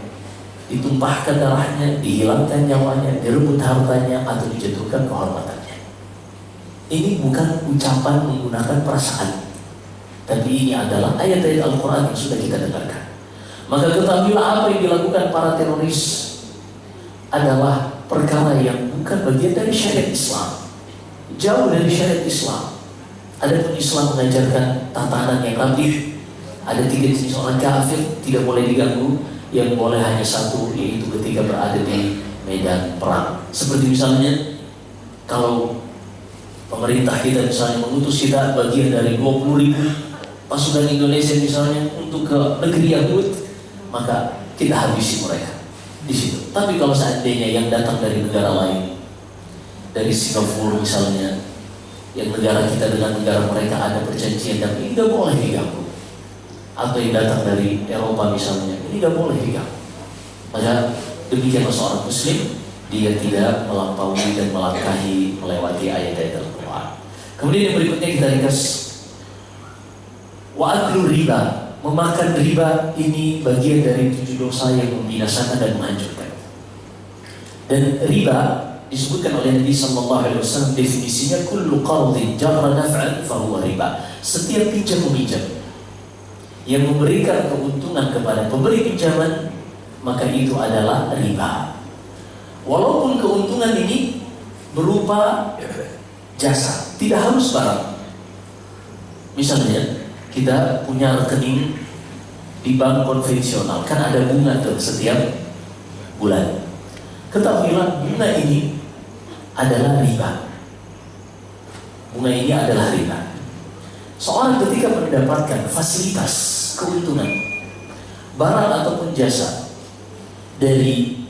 ditumpahkan darahnya, dihilangkan nyawanya, direbut hartanya, atau dijatuhkan kehormatannya. Ini bukan ucapan menggunakan perasaan, tapi ini adalah ayat-ayat Al-Quran yang sudah kita dengarkan. Maka ketahuilah apa yang dilakukan para teroris adalah perkara yang bukan bagian dari syariat Islam, jauh dari syariat Islam. Adapun Islam mengajarkan tatanan yang rapih. Ada 3 jenis orang kafir, tidak boleh diganggu. Yang boleh hanya 1, yaitu ketika berada di medan perang. Seperti misalnya kalau pemerintah kita misalnya mengutus kita bagian dari 20.000 pasukan Indonesia misalnya untuk ke negeri Yahud, maka kita habisi mereka di situ. Tapi kalau seandainya yang datang dari negara lain, dari Singapura misalnya, yang negara kita dengan negara mereka ada perjanjian dan tidak boleh diganggu, atau yang datang dari Eropa misalnya, ini tidak boleh diganggu. Maka demikianlah seorang muslim, dia tidak melampaui dan melangkahi, melewati ayat-ayat Al-Quran. Kemudian yang berikutnya kita ringkas, wa aklu riba, memakan riba ini bagian dari 7 dosa yang membinasakan dan menghancurkan. Dan riba disebutkan oleh Nabi SAW, definisinya kullu qardin jarra naf'an fahuwa riba. Setiap pinjam meminjam yang memberikan keuntungan kepada pemberi pinjaman, maka itu adalah riba. Walaupun keuntungan ini berupa jasa, tidak harus barang. Misalnya kita punya rekening di bank konvensional, kan ada bunga tuh setiap bulan. Ketahuilah bunga ini adalah riba. Bunga ini adalah riba. Seorang ketika mendapatkan fasilitas, keuntungan, barang ataupun jasa dari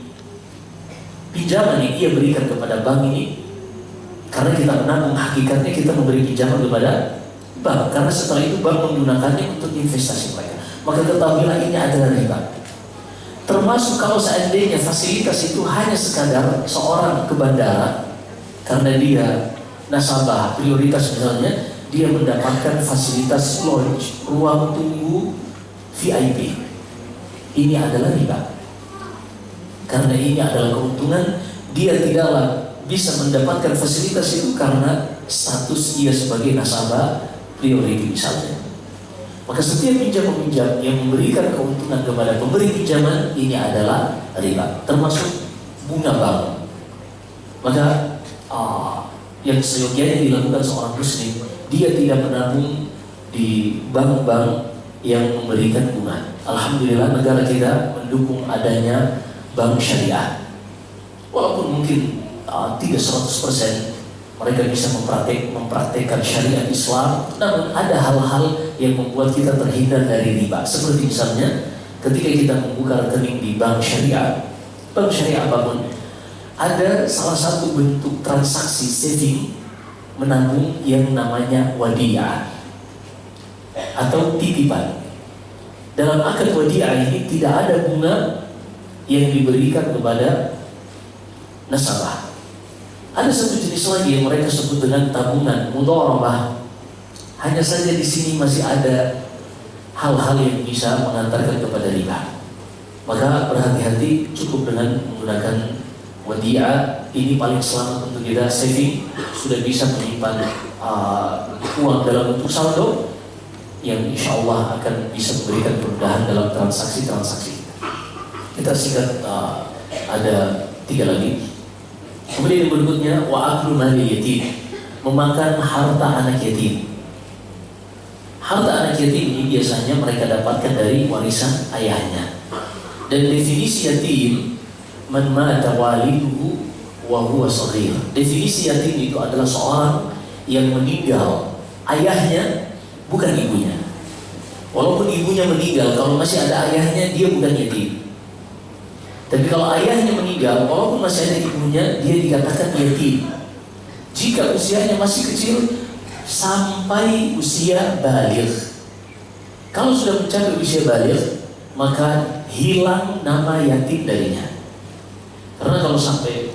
pinjaman yang ia berikan kepada bank ini, karena kita menabung, hakikatnya kita memberi pinjaman kepada bank, karena setelah itu bank menggunakannya untuk investasi mereka. Maka ketahuilah ini adalah riba. Termasuk kalau seandainya fasilitas itu hanya sekadar seorang ke bandara, karena dia nasabah prioritas misalnya, dia mendapatkan fasilitas lodge, ruang tunggu VIP. Ini adalah riba. Karena ini adalah keuntungan, dia tidaklah bisa mendapatkan fasilitas itu karena status dia sebagai nasabah priority misalnya. Maka setiap pinjam-peminjam yang memberikan keuntungan kepada pemberi pinjaman, ini adalah riba, termasuk bunga bank. Maka yang seyogianya dilakukan seorang muslim, dia tidak menabung di bank-bank yang memberikan bunga. Alhamdulillah negara kita mendukung adanya bank syariah. Walaupun mungkin tidak 100% mereka bisa mempraktekkan syariat Islam, namun ada hal-hal yang membuat kita terhindar dari riba. Seperti misalnya ketika kita membuka rekening di bank syariah apapun, ada salah satu bentuk transaksi saving menabung yang namanya wadiyah atau titipan. Dalam akad wadiyah ini tidak ada bunga yang diberikan kepada nasabah. Ada satu jenis lagi yang mereka sebut dengan tabungan mudharabah. Hanya saja di sini masih ada hal-hal yang bisa mengantarkan kepada riba. Maka berhati-hati, cukup dengan menggunakan wadiyah. Ini paling selamat untuk kita saving. Sudah bisa menyimpan uang dalam bentuk saldo yang insya Allah akan bisa memberikan kemudahan dalam transaksi-transaksi. Kita singkat, ada 3 lagi. Kemudian yang berikutnya, wa aklu mali yatim, memakan harta anak yatim. Harta anak yatim ini biasanya mereka dapatkan dari warisan ayahnya. Dan definisi yatim, man mata waliduhu wa huwa shaghir. Definisi yatim itu adalah seorang yang meninggal ayahnya, bukan ibunya. Walaupun ibunya meninggal, kalau masih ada ayahnya, dia bukan yatim. Tapi kalau ayahnya meninggal, walaupun masih ada ibunya, dia dikatakan yatim jika usianya masih kecil sampai usia baligh. Kalau sudah mencapai usia baligh, maka hilang nama yatim darinya. Karena kalau sampai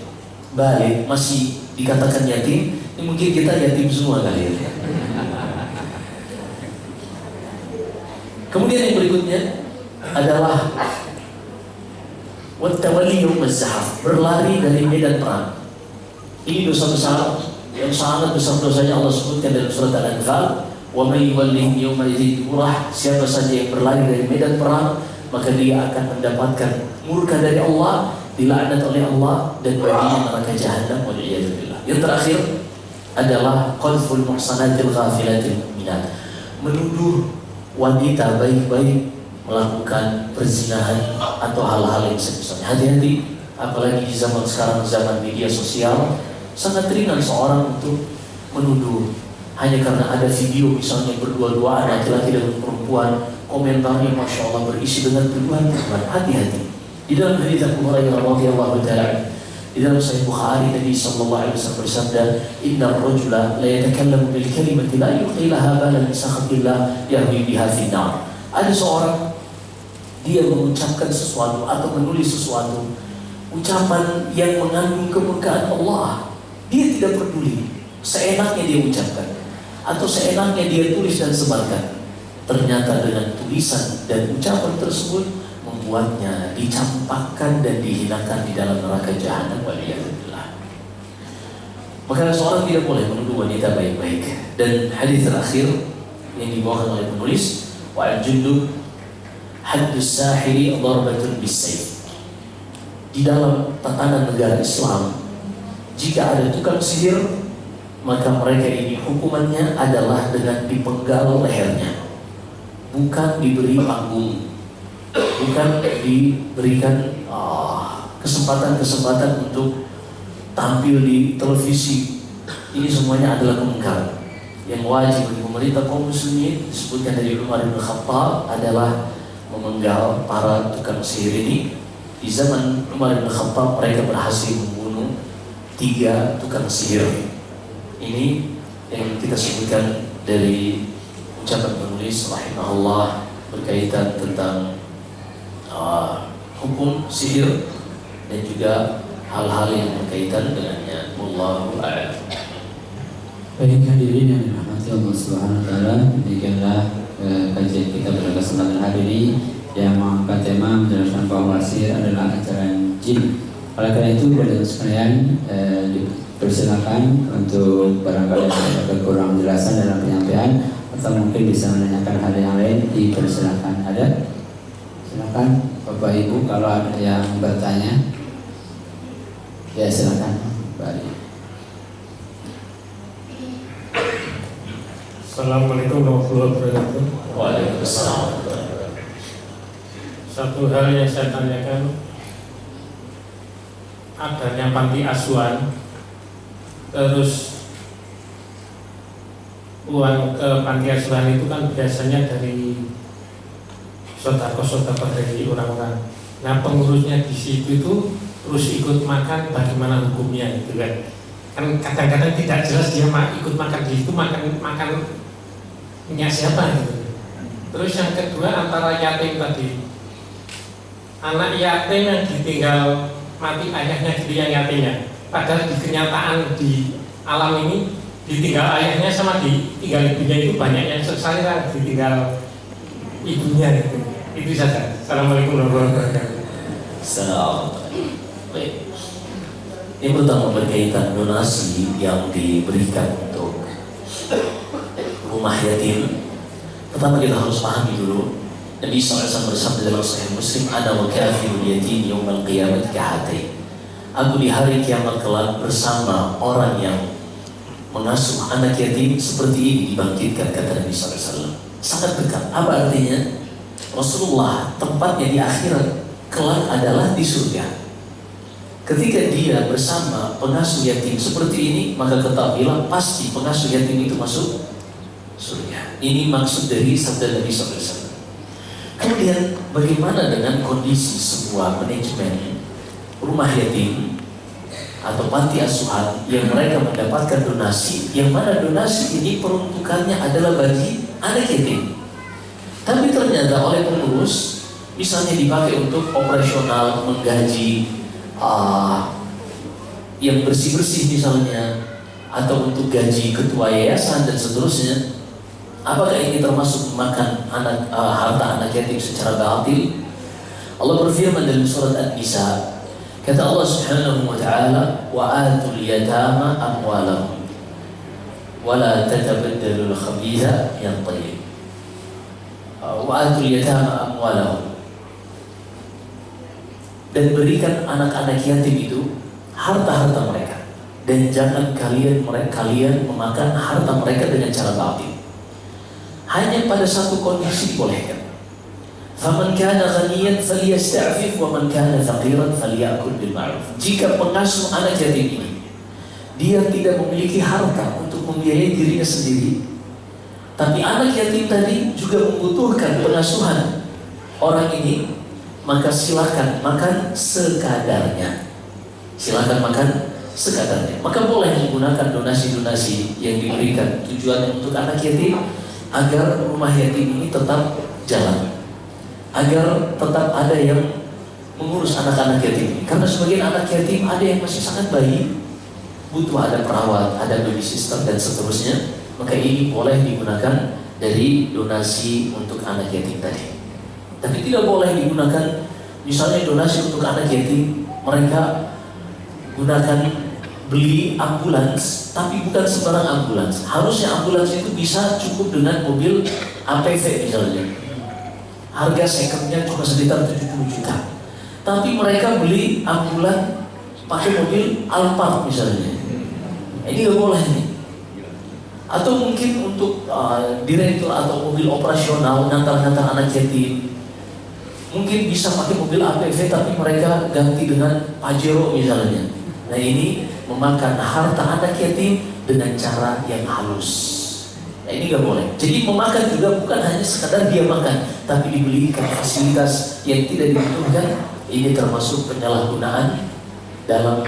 baligh masih dikatakan yatim, ini mungkin kita yatim semua kali ya. Kemudian yang berikutnya adalah wattawalli yaum az-zahaf, berlari dari medan perang. Ini dosa besar yang sangat besar dosanya. Allah sebutkan dalam surat Al-Anfal, wa may yuwallihim yawma idzin durah, siapa saja yang berlari dari medan perang, maka dia akan mendapatkan murka dari Allah, dilaknat oleh Allah, dan baginya neraka jahanam, wal'iyadu billah. Yang terakhir adalah qadful muhsanatil ghafilatil mu'minat, menuduh wanita baik-baik melakukan perzinahan atau hal-hal yang semisalnya. Hati-hati, apalagi di zaman sekarang, zaman media sosial, sangat ringan seorang untuk menuduh hanya karena ada video misalnya berdua-duaan laki-laki dan perempuan, komentarnya masya Allah berisi dengan tuduhan-tuduhan. Hati-hati. Di dalam hadits Abu Hurairah radhiyallahu ta'ala, di dalam Sahih Bukhari, Nabi sallallahu alaihi wasallam bersabda, "Inna ar-rajula la yatakallamu bil kalimati la yuqilaha balan sakhatillah yahwi biha fi nar." Ada seorang, dia mengucapkan sesuatu atau menulis sesuatu, ucapan yang mengandung kemurkaan Allah. Dia tidak peduli, seenaknya dia ucapkan atau seenaknya dia tulis dan sebarkan. Ternyata dengan tulisan dan ucapan tersebut membuatnya dicampakkan dan dihinakan di dalam neraka jahanam, waliyadzubillah. Maka seorang tidak boleh menuduh wanita baik-baik. Dan hadis terakhir yang dibawakan oleh penulis, wa al-jundub haddus sahiri darbatun bis-sayf. Di dalam tatanan negara Islam, jika ada tukang sihir, maka mereka ini hukumannya adalah dengan dipenggal lehernya, bukan diberi panggung, bukan diberikan kesempatan-kesempatan untuk tampil di televisi. Ini semuanya adalah penggal. yang wajib bagi pemerintah kaum muslimin disebutkan dari Umar bin Khattab adalah memenggal para tukang sihir ini. Di zaman Umar bin Khattab mereka berhasil membunuh 3 tukang sihir. Ini yang kita sebutkan dari ucapan penulis rahimahullah berkaitan tentang hukum sihir dan juga hal-hal yang berkaitan dengannya. Wallahu a'lam. Baik hadirin yang dirahmati Allah Subhanahu wa taala, demikianlah kajian kita pada kesempatan hari ini yang mengangkat tema menjelaskan bahwa sihir adalah ajaran jin. Oleh karena itu, pada sekalian dipersilakan untuk barangkali ada kekurangan penjelasan dalam penyampaian atau mungkin bisa menanyakan hal yang lain, dipersilakan. Ada? Silakan Bapak Ibu kalau ada yang bertanya. Ya silakan Mbak Ali. Assalamualaikum warahmatullahi wabarakatuh. Waalaikumsalam. Satu hal yang saya tanyakan, adanya panti asuhan, terus uang ke panti asuhan itu kan biasanya dari sodako-sodako dari orang-orang. Nah, pengurusnya di situ itu terus ikut makan, bagaimana hukumnya gitu kan? Kan kadang-kadang tidak jelas dia ikut makan di situ, makannya siapa gitu. Terus yang kedua, antara yatim tadi, anak yatim yang ditinggal mati ayahnya gitu yang yatimnya, padahal di kenyataan di alam ini ditinggal ayahnya sama ditinggal ibunya itu banyak yang selesai kan ditinggal ibunya gitu. Itu saja. Assalamualaikum warahmatullahi wabarakatuh. Assalamualaikum. Baik. Yang pertama berkaitan donasi yang diberikan untuk rumah yatim. Pertama kita harus pahami dulu, Nabi SAW bersabda dalam Sahih Muslim, "Ana wa kafirul yatim yaumal qiyamah kahatain." Aku di hari kiamat kelak bersama orang yang mengasuh anak yatim seperti ini dibangkitkan, kata Nabi SAW. Sangat dekat. Apa artinya? Rasulullah tempatnya di akhirat kelak adalah di surga. Ketika dia bersama pengasuh yatim seperti ini, maka ketahuilah pasti pengasuh yatim itu masuk surga. Ini maksud dari sabda Nabi SAW. Kemudian bagaimana dengan kondisi sebuah manajemen rumah yatim atau panti asuhan yang mereka mendapatkan donasi, yang mana donasi ini peruntukannya adalah bagi anak yatim, tapi ternyata oleh pengurus misalnya dipakai untuk operasional, menggaji yang bersih-bersih misalnya, atau untuk gaji ketua yayasan dan seterusnya. Apakah ini termasuk memakan harta anak yatim secara batil? Allah berfirman dalam surat An-Nisa, kata Allah Subhanahu wa taala, "Wa atul yatama amwalahum wa la tatabaddalu al-khabitha yang tayyib." Wa atul yatama amwalahum, dan berikan anak-anak yatim itu harta-harta mereka, dan jangan kalian memakan harta mereka dengan cara batil. Hanya pada satu kondisi dibolehkan. Faman kana ghaniyan falyasta'fif wa man kana faqiran falyakul bil ma'ruf. Jika pengasuh anak yatim ini dia tidak memiliki harta untuk membiayai dirinya sendiri, tapi anak yatim tadi juga membutuhkan pengasuhan orang ini, maka silakan makan sekadarnya. Silakan makan sekadarnya. Maka boleh menggunakan donasi-donasi yang diberikan tujuannya untuk anak yatim agar rumah yatim ini tetap jalan, agar tetap ada yang mengurus anak-anak yatim. Karena sebagian anak yatim ada yang masih sangat bayi, butuh ada perawat, ada baby sister dan seterusnya. Maka ini boleh digunakan dari donasi untuk anak yatim tadi. Tapi tidak boleh digunakan misalnya donasi untuk anak yatim, mereka gunakan beli ambulans, tapi bukan sembarang ambulans. Harusnya ambulans itu bisa cukup dengan mobil APV misalnya. Harga secondnya cuma sekitar 70 juta. Tapi mereka beli ambulans pakai mobil Alphard misalnya. Ini nggak boleh nih. Atau mungkin untuk direktur atau mobil operasional ngantar-ngantar anak yatim, mungkin bisa pakai mobil APV tapi mereka ganti dengan Pajero misalnya. Nah ini memakan harta anak yatim dengan cara yang halus. Nah, ini nggak boleh. Jadi memakan juga bukan hanya sekadar dia makan, tapi dibelikan fasilitas yang tidak dibutuhkan. Ini termasuk penyalahgunaan dalam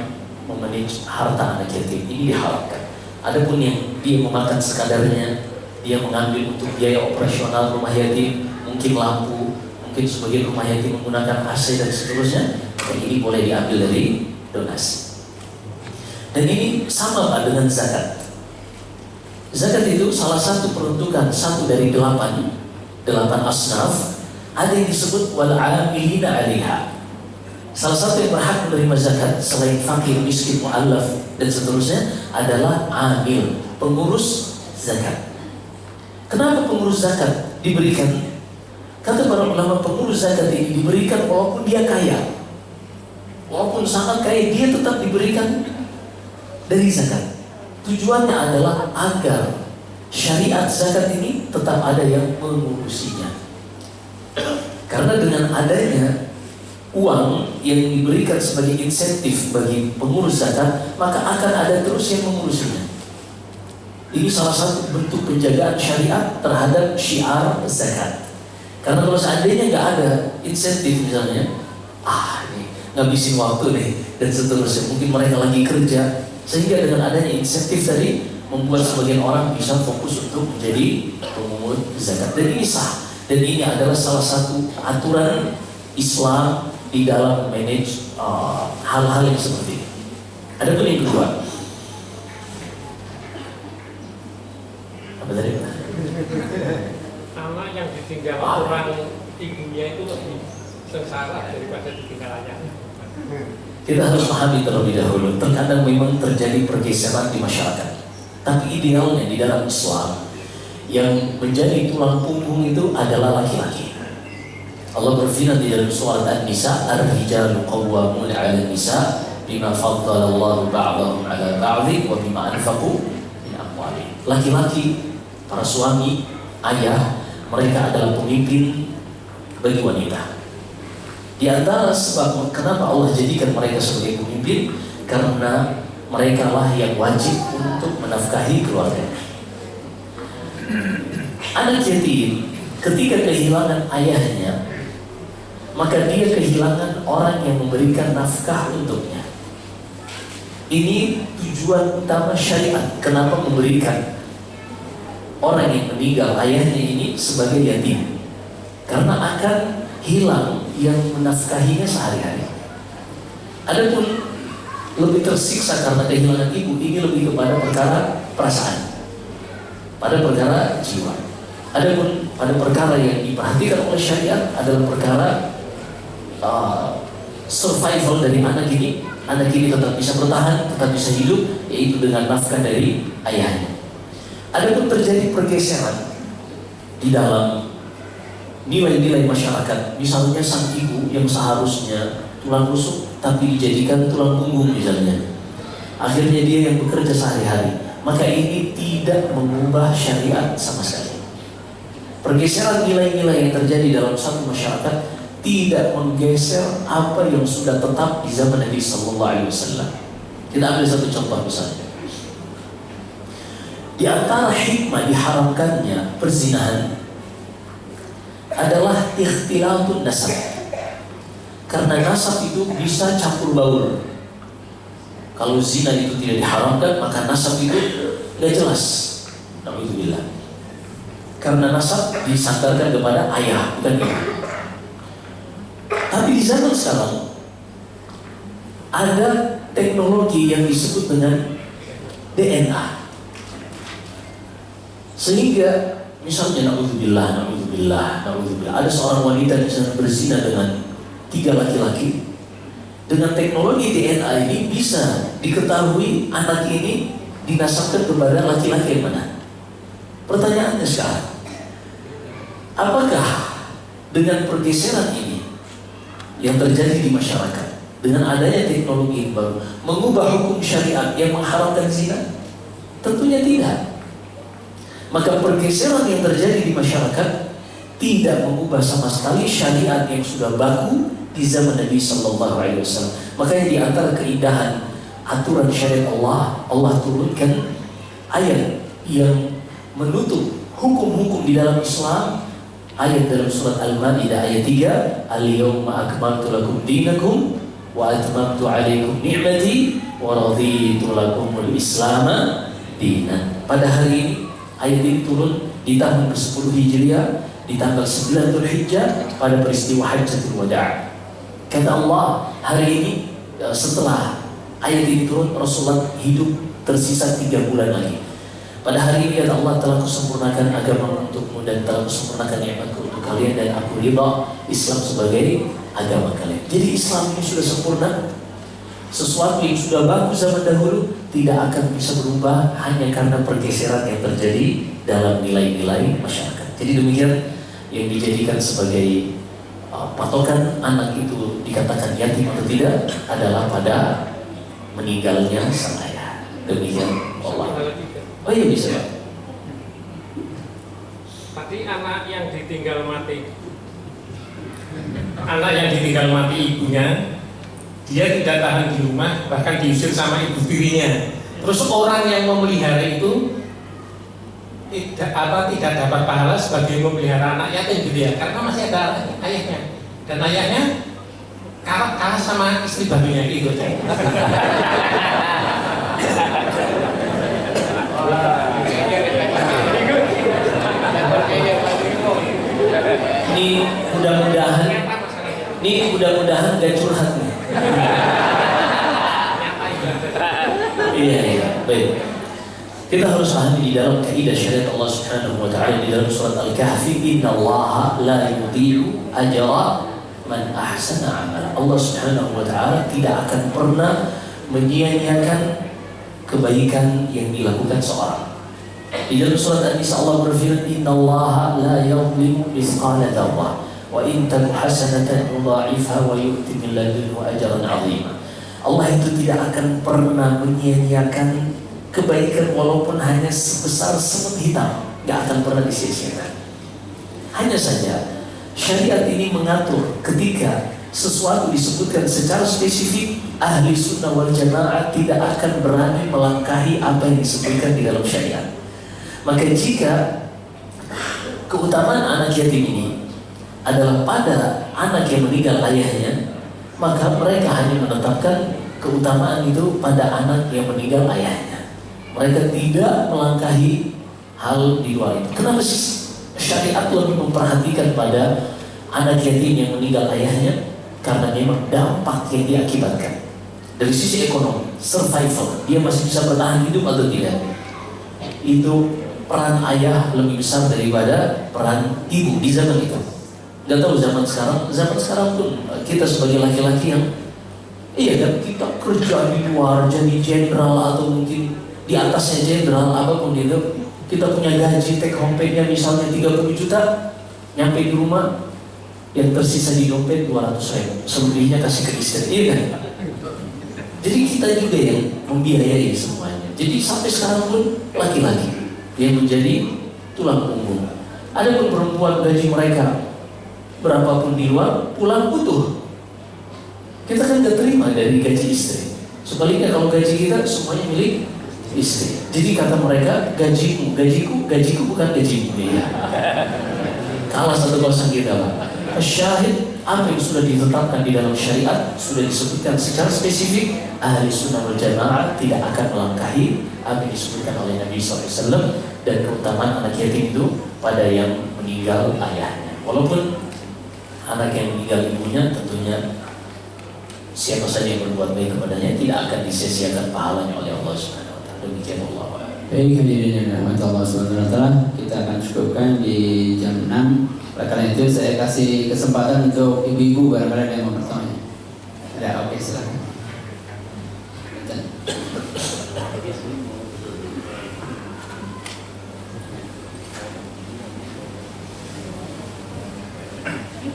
memanage harta anak yatim. Ini diharamkan. Adapun yang dia memakan sekadarnya, dia mengambil untuk biaya operasional rumah yatim, mungkin lampu, mungkin sebagian rumah yatim menggunakan AC dan seterusnya, dan ini boleh diambil dari donasi. Dan ini sama Pak dengan zakat. Zakat itu salah satu peruntukan, satu dari 8 asnaf. Ada yang disebut wal 'amilina 'alaiha. Salah satu yang berhak menerima zakat selain fakir, miskin, mu'allaf dan seterusnya adalah amil, pengurus zakat. Kenapa pengurus zakat diberikan? Kata para ulama, pengurus zakat ini diberikan walaupun dia kaya, walaupun sangat kaya, dia tetap diberikan dari zakat. Tujuannya adalah agar syariat zakat ini tetap ada yang mengurusinya. Karena dengan adanya uang yang diberikan sebagai insentif bagi pengurus zakat, maka akan ada terus yang mengurusinya. Ini salah satu bentuk penjagaan syariat terhadap syiar zakat. Karena kalau seandainya nggak ada insentif misalnya, ini ngabisin waktu nih dan seterusnya, mungkin mereka lagi kerja, sehingga dengan adanya insentif tadi membuat sebagian orang bisa fokus untuk menjadi pemungut zakat. Dan ini sah. Dan ini adalah salah satu aturan Islam di dalam manage hal-hal yang seperti ini. Ada pun yang kedua, apa tadi? Anak yang ditinggal orang ibunya itu lebih sengsara daripada ditinggal ayahnya. Kita harus pahami terlebih dahulu, terkadang memang terjadi pergeseran di masyarakat. Tapi idealnya di dalam Islam, yang menjadi tulang punggung itu adalah laki-laki. Allah berfirman di dalam surat An-Nisa, "Ar-rijalu qawwamuna 'ala an-nisa bima faddala Allahu ba'dahum 'ala ba'dhin wa bima anfaqu min amwalihim." Laki-laki, para suami, ayah, mereka adalah pemimpin bagi wanita. Di antara sebab kenapa Allah jadikan mereka sebagai pemimpin, karena mereka lah yang wajib untuk menafkahi keluarga. Anak yatim ketika kehilangan ayahnya, maka dia kehilangan orang yang memberikan nafkah untuknya. Ini tujuan utama syariat. Kenapa memberikan orang yang meninggal ayahnya ini sebagai yatim? Karena akan hilang yang menafkahinya sehari-hari. Adapun lebih tersiksa karena kehilangan ibu, ini lebih kepada perkara perasaan, pada perkara jiwa. Adapun pada perkara yang diperhatikan oleh syariat adalah perkara survival dari anak ini. Anak ini tetap bisa bertahan, tetap bisa hidup, yaitu dengan nafkah dari ayahnya. Adapun terjadi pergeseran di dalam nilai-nilai masyarakat, misalnya sang ibu yang seharusnya tulang rusuk tapi dijadikan tulang punggung misalnya, akhirnya dia yang bekerja sehari-hari, maka ini tidak mengubah syariat sama sekali. Pergeseran nilai-nilai yang terjadi dalam satu masyarakat tidak menggeser apa yang sudah tetap di zaman Nabi Sallallahu Alaihi Wasallam. Kita ambil satu contoh misalnya. Di antara hikmah diharamkannya perzinahan adalah ikhtilafun nasab. Karena nasab itu bisa campur baur. Kalau zina itu tidak diharamkan, maka nasab itu tidak jelas. Alhamdulillah. Karena nasab disandarkan kepada ayah, bukan ibu. Tapi di zaman sekarang ada teknologi yang disebut dengan DNA. Sehingga misalnya na'udzubillah, ada seorang wanita yang sedang berzina dengan 3 laki-laki. Dengan teknologi DNA ini bisa diketahui anak ini dinasabkan kepada laki-laki yang mana. Pertanyaannya sekarang, apakah dengan pergeseran ini yang terjadi di masyarakat, dengan adanya teknologi yang baru, mengubah hukum syariat yang mengharamkan zina? Tentunya tidak. Maka pergeseran yang terjadi di masyarakat tidak mengubah sama sekali syariat yang sudah baku di zaman Nabi Sallallahu Alaihi Wasallam. Makanya di antara keindahan aturan syariat Allah turunkan ayat yang menutup hukum-hukum di dalam Islam. Ayat dalam surat Al-Maidah ayat 3, Al-yawma akmaltu lakum dinakum wa atmamtu alaikum ni'mati wa raditu lakumul Islama dinan. Pada hari ini, ayat ini turun di tahun ke-10 Hijriah, di tanggal 9 Dzulhijjah pada peristiwa Hajjatul Wada'. Kata Allah, hari ini setelah ayat ini turun, Rasulullah hidup tersisa 3 bulan lagi. Pada hari ini kata Allah, telah kusempurnakan agama untukmu dan telah kusempurnakan nikmatku untuk kalian dan aku ridha Islam sebagai agama kalian. Jadi Islam ini sudah sempurna. Sesuatu yang sudah bagus zaman dahulu tidak akan bisa berubah hanya karena pergeseran yang terjadi dalam nilai-nilai masyarakat. Jadi demikian yang dijadikan sebagai patokan anak itu dikatakan yatim atau tidak adalah pada meninggalnya sang ayah. Demikian Allah. Oh iya bisa Pak. Tadi anak yang ditinggal mati, anak yang ditinggal mati ibunya, dia tidak tahan di rumah, bahkan diusir sama ibu tirinya. Terus orang yang memelihara itu tidak dapat pahala sebagai memelihara anak yatim gitu ya, karena masih ada ayahnya, dan ayahnya kalah sama istri barunya gitu. Ini mudah-mudahan gak curhat nih. Iya, baik. Kita harus pahami di dalam kaidah syariat Allah Subhanahu wa taala di dalam surat Al-Kahfi, innallaha la yudhi'u ajra man ahsana amala. Allah Subhanahu wa taala tidak akan pernah menyia-nyiakan kebaikan yang dilakukan seorang. Di dalam surat An-Nisa Allah berfirman, innallaha la yuzlimu mithqala dzarrah wa in taku hasanatan yudha'ifha wa yu'ti min ladunhu ajran 'azima. Allah itu tidak akan pernah menyia-nyiakan kebaikan walaupun hanya sebesar semut hitam, nggak akan pernah disia-siakan. Hanya saja syariat ini mengatur ketika sesuatu disebutkan secara spesifik, ahli sunnah wal jamaah tidak akan berani melangkahi apa yang disebutkan di dalam syariat. Maka jika keutamaan anak yatim ini adalah pada anak yang meninggal ayahnya, maka mereka hanya menetapkan keutamaan itu pada anak yang meninggal ayahnya. Mereka tidak melangkahi hal di luar itu. Kenapa sih syariat lebih memperhatikan pada anak yatim yang meninggal ayahnya? Karena memang dampak yang diakibatkan dari sisi ekonomi, survival, dia masih bisa bertahan hidup atau tidak, itu peran ayah lebih besar daripada peran ibu di zaman itu. Gak tahu zaman sekarang pun kita sebagai laki-laki yang kan kita kerja di luar jadi jenderal atau mungkin di atasnya jenderal apapun itu, kita punya gaji take home pay-nya misalnya 30 juta, nyampe di rumah yang tersisa di dompet 200.000, selebihnya kasih ke istri, iya kan? Jadi kita juga yang membiayai semuanya. Jadi sampai sekarang pun laki-laki yang menjadi tulang punggung. Ada pun perempuan gaji mereka berapapun di luar, pulang utuh. Kita kan gak terima dari gaji istri. Sebaliknya kalau gaji kita semuanya milik istri. Jadi kata mereka, gajiku bukan gajimu. Ya. Kalah 1-0 kita Pak. Syahid, apa yang sudah ditetapkan di dalam syariat sudah disebutkan secara spesifik. Ahli sunnah wal jamaah tidak akan melangkahi apa yang disebutkan oleh Nabi SAW dan keutamaan anak yatim itu pada yang meninggal ayahnya. Walaupun anak yang meninggal ibunya tentunya siapa saja yang berbuat baik kepadanya tidak akan disia-siakan pahalanya oleh Allah Subhanahu wa taala. Demikian Allah. Baik, hadirin yang dirahmati Allah Subhanahu wa taala, kita akan cukupkan di jam 6. Oleh karena itu saya kasih kesempatan untuk ibu-ibu barangkali ada yang mau bertanya. Ada, oke, silakan.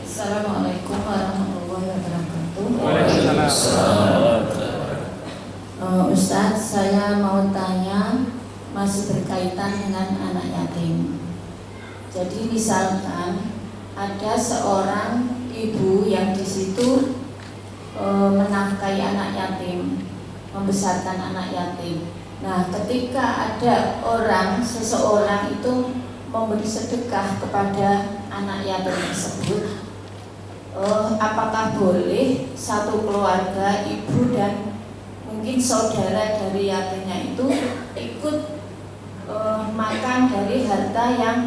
Assalamualaikum warahmatullahi wabarakatuh. Waalaikumsalam. Ustadz, saya mau tanya masih berkaitan dengan anak yatim. Jadi misalkan ada seorang ibu yang di situ menafkahi anak yatim, membesarkan anak yatim. Nah, ketika ada seseorang itu memberi sedekah kepada anak yatim tersebut, apakah boleh satu keluarga, ibu dan mungkin saudara dari yatimnya itu ikut makan dari harta yang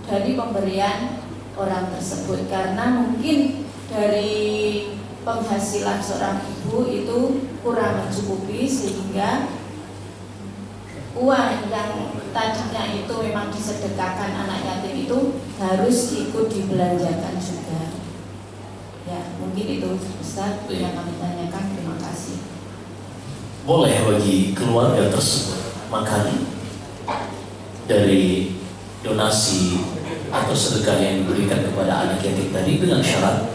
dari pemberian orang tersebut, karena mungkin dari penghasilan seorang ibu itu kurang mencukupi sehingga uang yang tadinya itu memang disedekahkan anak yatim itu harus ikut dibelanjakan juga. Ya, mungkin itu Ustaz yang kami tanyakan. Terima kasih. Boleh bagi keluarga tersebut makan dari donasi atau sedekah yang diberikan kepada anak yatim tadi dengan syarat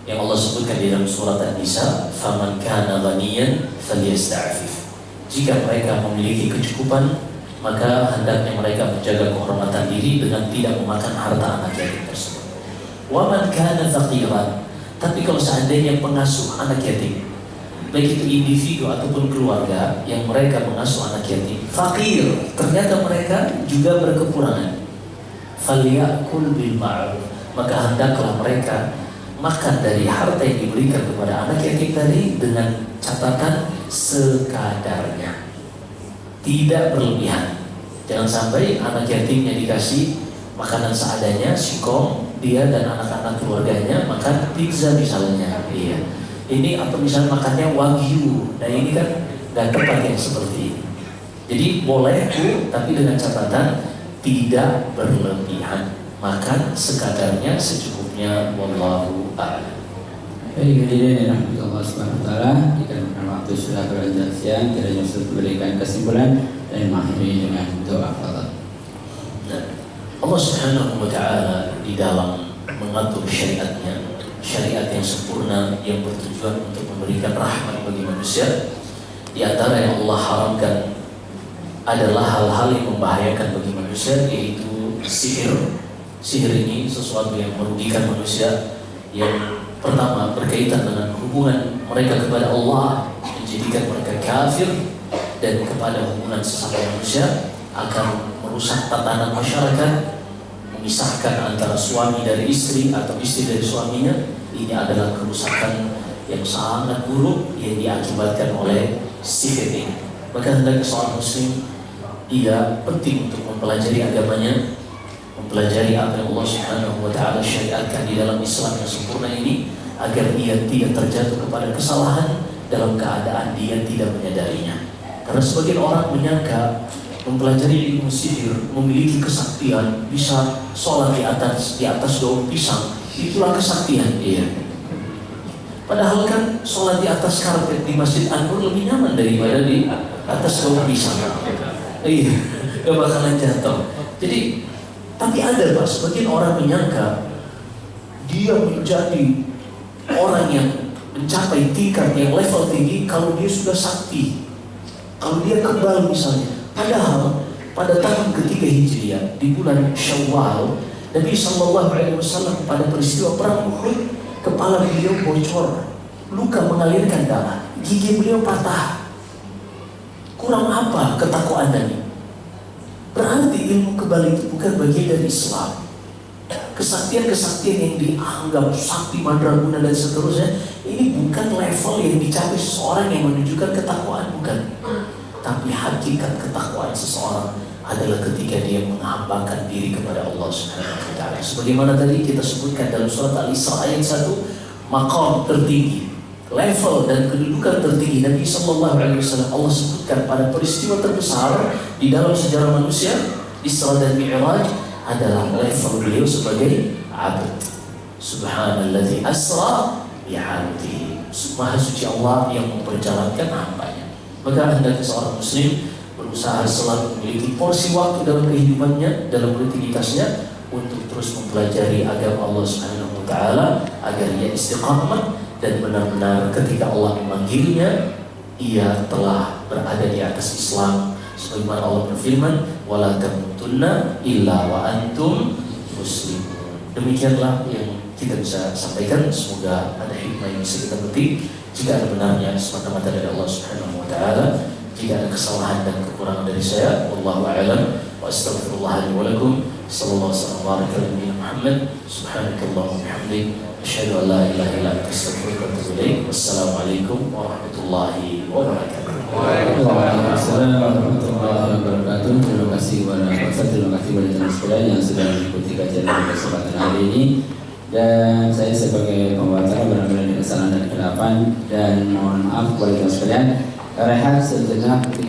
yang Allah sebutkan di dalam surat An-Nisa, "Faman kana ghaniyan falyasta'fif." Jika mereka memiliki kecukupan, maka hendaknya mereka menjaga kehormatan diri dengan tidak memakan harta anak yatim tersebut. Wa man kana faqiran, tapi kalau seandainya pengasuh anak yatim, baik itu individu ataupun keluarga yang mereka mengasuh anak yatim, fakir, ternyata mereka juga berkekurangan, falyakul bil ma'ruf, maka hendaklah mereka makan dari harta yang diberikan kepada anak yatim tadi dengan catatan sekadarnya, tidak berlebihan. Jangan sampai anak yatimnya dikasih makanan seadanya, singkong, dia dan anak-anak keluarganya makan pizza misalnya, iya. Ini atau misalnya makannya wagyu, nah ini kan nggak tepat yang seperti ini. Jadi boleh Bu, tapi dengan catatan tidak berlebihan, makan sekadarnya, secukupnya. Wallahu a'lam. Baik, hadirin yang dirahmati Allah Subhanahu wa taala, dikarenakan waktu sudah beranjak siang, kiranya Ustaz berikan kesimpulan dan mengakhiri dengan doa fadhil. Allah Subhanahu wa taala di dalam mengatur syariatnya, syariat yang sempurna yang bertujuan untuk memberikan rahmat bagi manusia, di antara yang Allah haramkan adalah hal-hal yang membahayakan bagi manusia, yaitu sihir. Sihir ini sesuatu yang merugikan manusia, yang pertama berkaitan dengan hubungan mereka kepada Allah, menjadikan mereka kafir, dan kepada hubungan sesama manusia, akan merusak tatanan masyarakat, memisahkan antara suami dari istri atau istri dari suaminya. Ini adalah kerusakan yang sangat buruk yang diakibatkan oleh sihir ini. Maka hendaknya seorang muslim ia penting untuk mempelajari agamanya, mempelajari apa yang Allah Subhanahu wa taala syariatkan di dalam Islam yang sempurna ini, agar ia tidak terjatuh kepada kesalahan dalam keadaan dia tidak menyadarinya. Karena sebagian orang menyangka mempelajari ilmu sihir memiliki kesaktian, bisa sholat di atas daun pisang, itulah kesaktian. Iya. Padahal kan sholat di atas karpet di Masjid An-Nur lebih nyaman daripada di atas daun pisang. Iya, gak bakalan jatuh. Jadi, tapi ada Pak, sebagian orang menyangka dia menjadi orang yang mencapai tingkat yang level tinggi kalau dia sudah sakti, kalau dia kebal misalnya. Padahal pada tahun ketiga Hijriah di bulan Syawal, Nabi SAW pada peristiwa perang Uhud, kepala beliau bocor, luka mengalirkan darah, gigi beliau patah. Kurang apa ketakwaan Nabi? Berarti ilmu kebal itu bukan bagian dari Islam. Kesaktian-kesaktian yang dianggap sakti mandraguna dan seterusnya, ini bukan level yang dicapai seseorang yang menunjukkan ketakwaan, bukan. Tapi hakikat ketakwaan seseorang adalah ketika dia menghambakan diri kepada Allah Subhanahu wa taala. Sebagaimana tadi kita sebutkan dalam surat Al-Isra ayat 1, maqam tertinggi, level dan kedudukan tertinggi Nabi sallallahu alaihi wasallam Allah sebutkan pada peristiwa terbesar di dalam sejarah manusia, Isra dan Mi'raj, adalah level beliau sebagai abd. Subhanalladzi asra bi'abdihi. Maha suci Allah yang memperjalankan hambanya. Maka hendaknya seorang muslim berusaha selalu memiliki porsi waktu dalam kehidupannya, dalam rutinitasnya, untuk terus mempelajari agama Allah Subhanahu wa taala agar ia istiqamah dan benar-benar ketika Allah memanggilnya ia telah berada di atas Islam, sebagaimana Allah berfirman, wala tamutunna illa wa antum muslimun. Demikianlah yang kita bisa sampaikan. Semoga ada hikmah yang bisa kita petik. Jika ada benarnya semata-mata dari Allah Subhanahu wa taala, Jika ada kesalahan dan kekurangan dari saya, wallahu a'lam, wa astaghfirullah li wa lakum. Sallallahu alaihi wa sallam Muhammad. Subhanakallahumma wa bihamdik, asyhadu an la ilaha illa anta, astaghfiruka wa atubu ilaik. Wassalamualaikum warahmatullahi wabarakatuh. Waalaikumsalam warahmatullahi wabarakatuh. Terima kasih kepada Pak Ustaz, terima kasih kepada teman sekalian yang sudah mengikuti kajian pada kesempatan hari ini. Dan saya sebagai pembaca barangkali ada kesalahan dan kesilapan, dan mohon maaf kepada teman sekalian. Rehat sejenak 30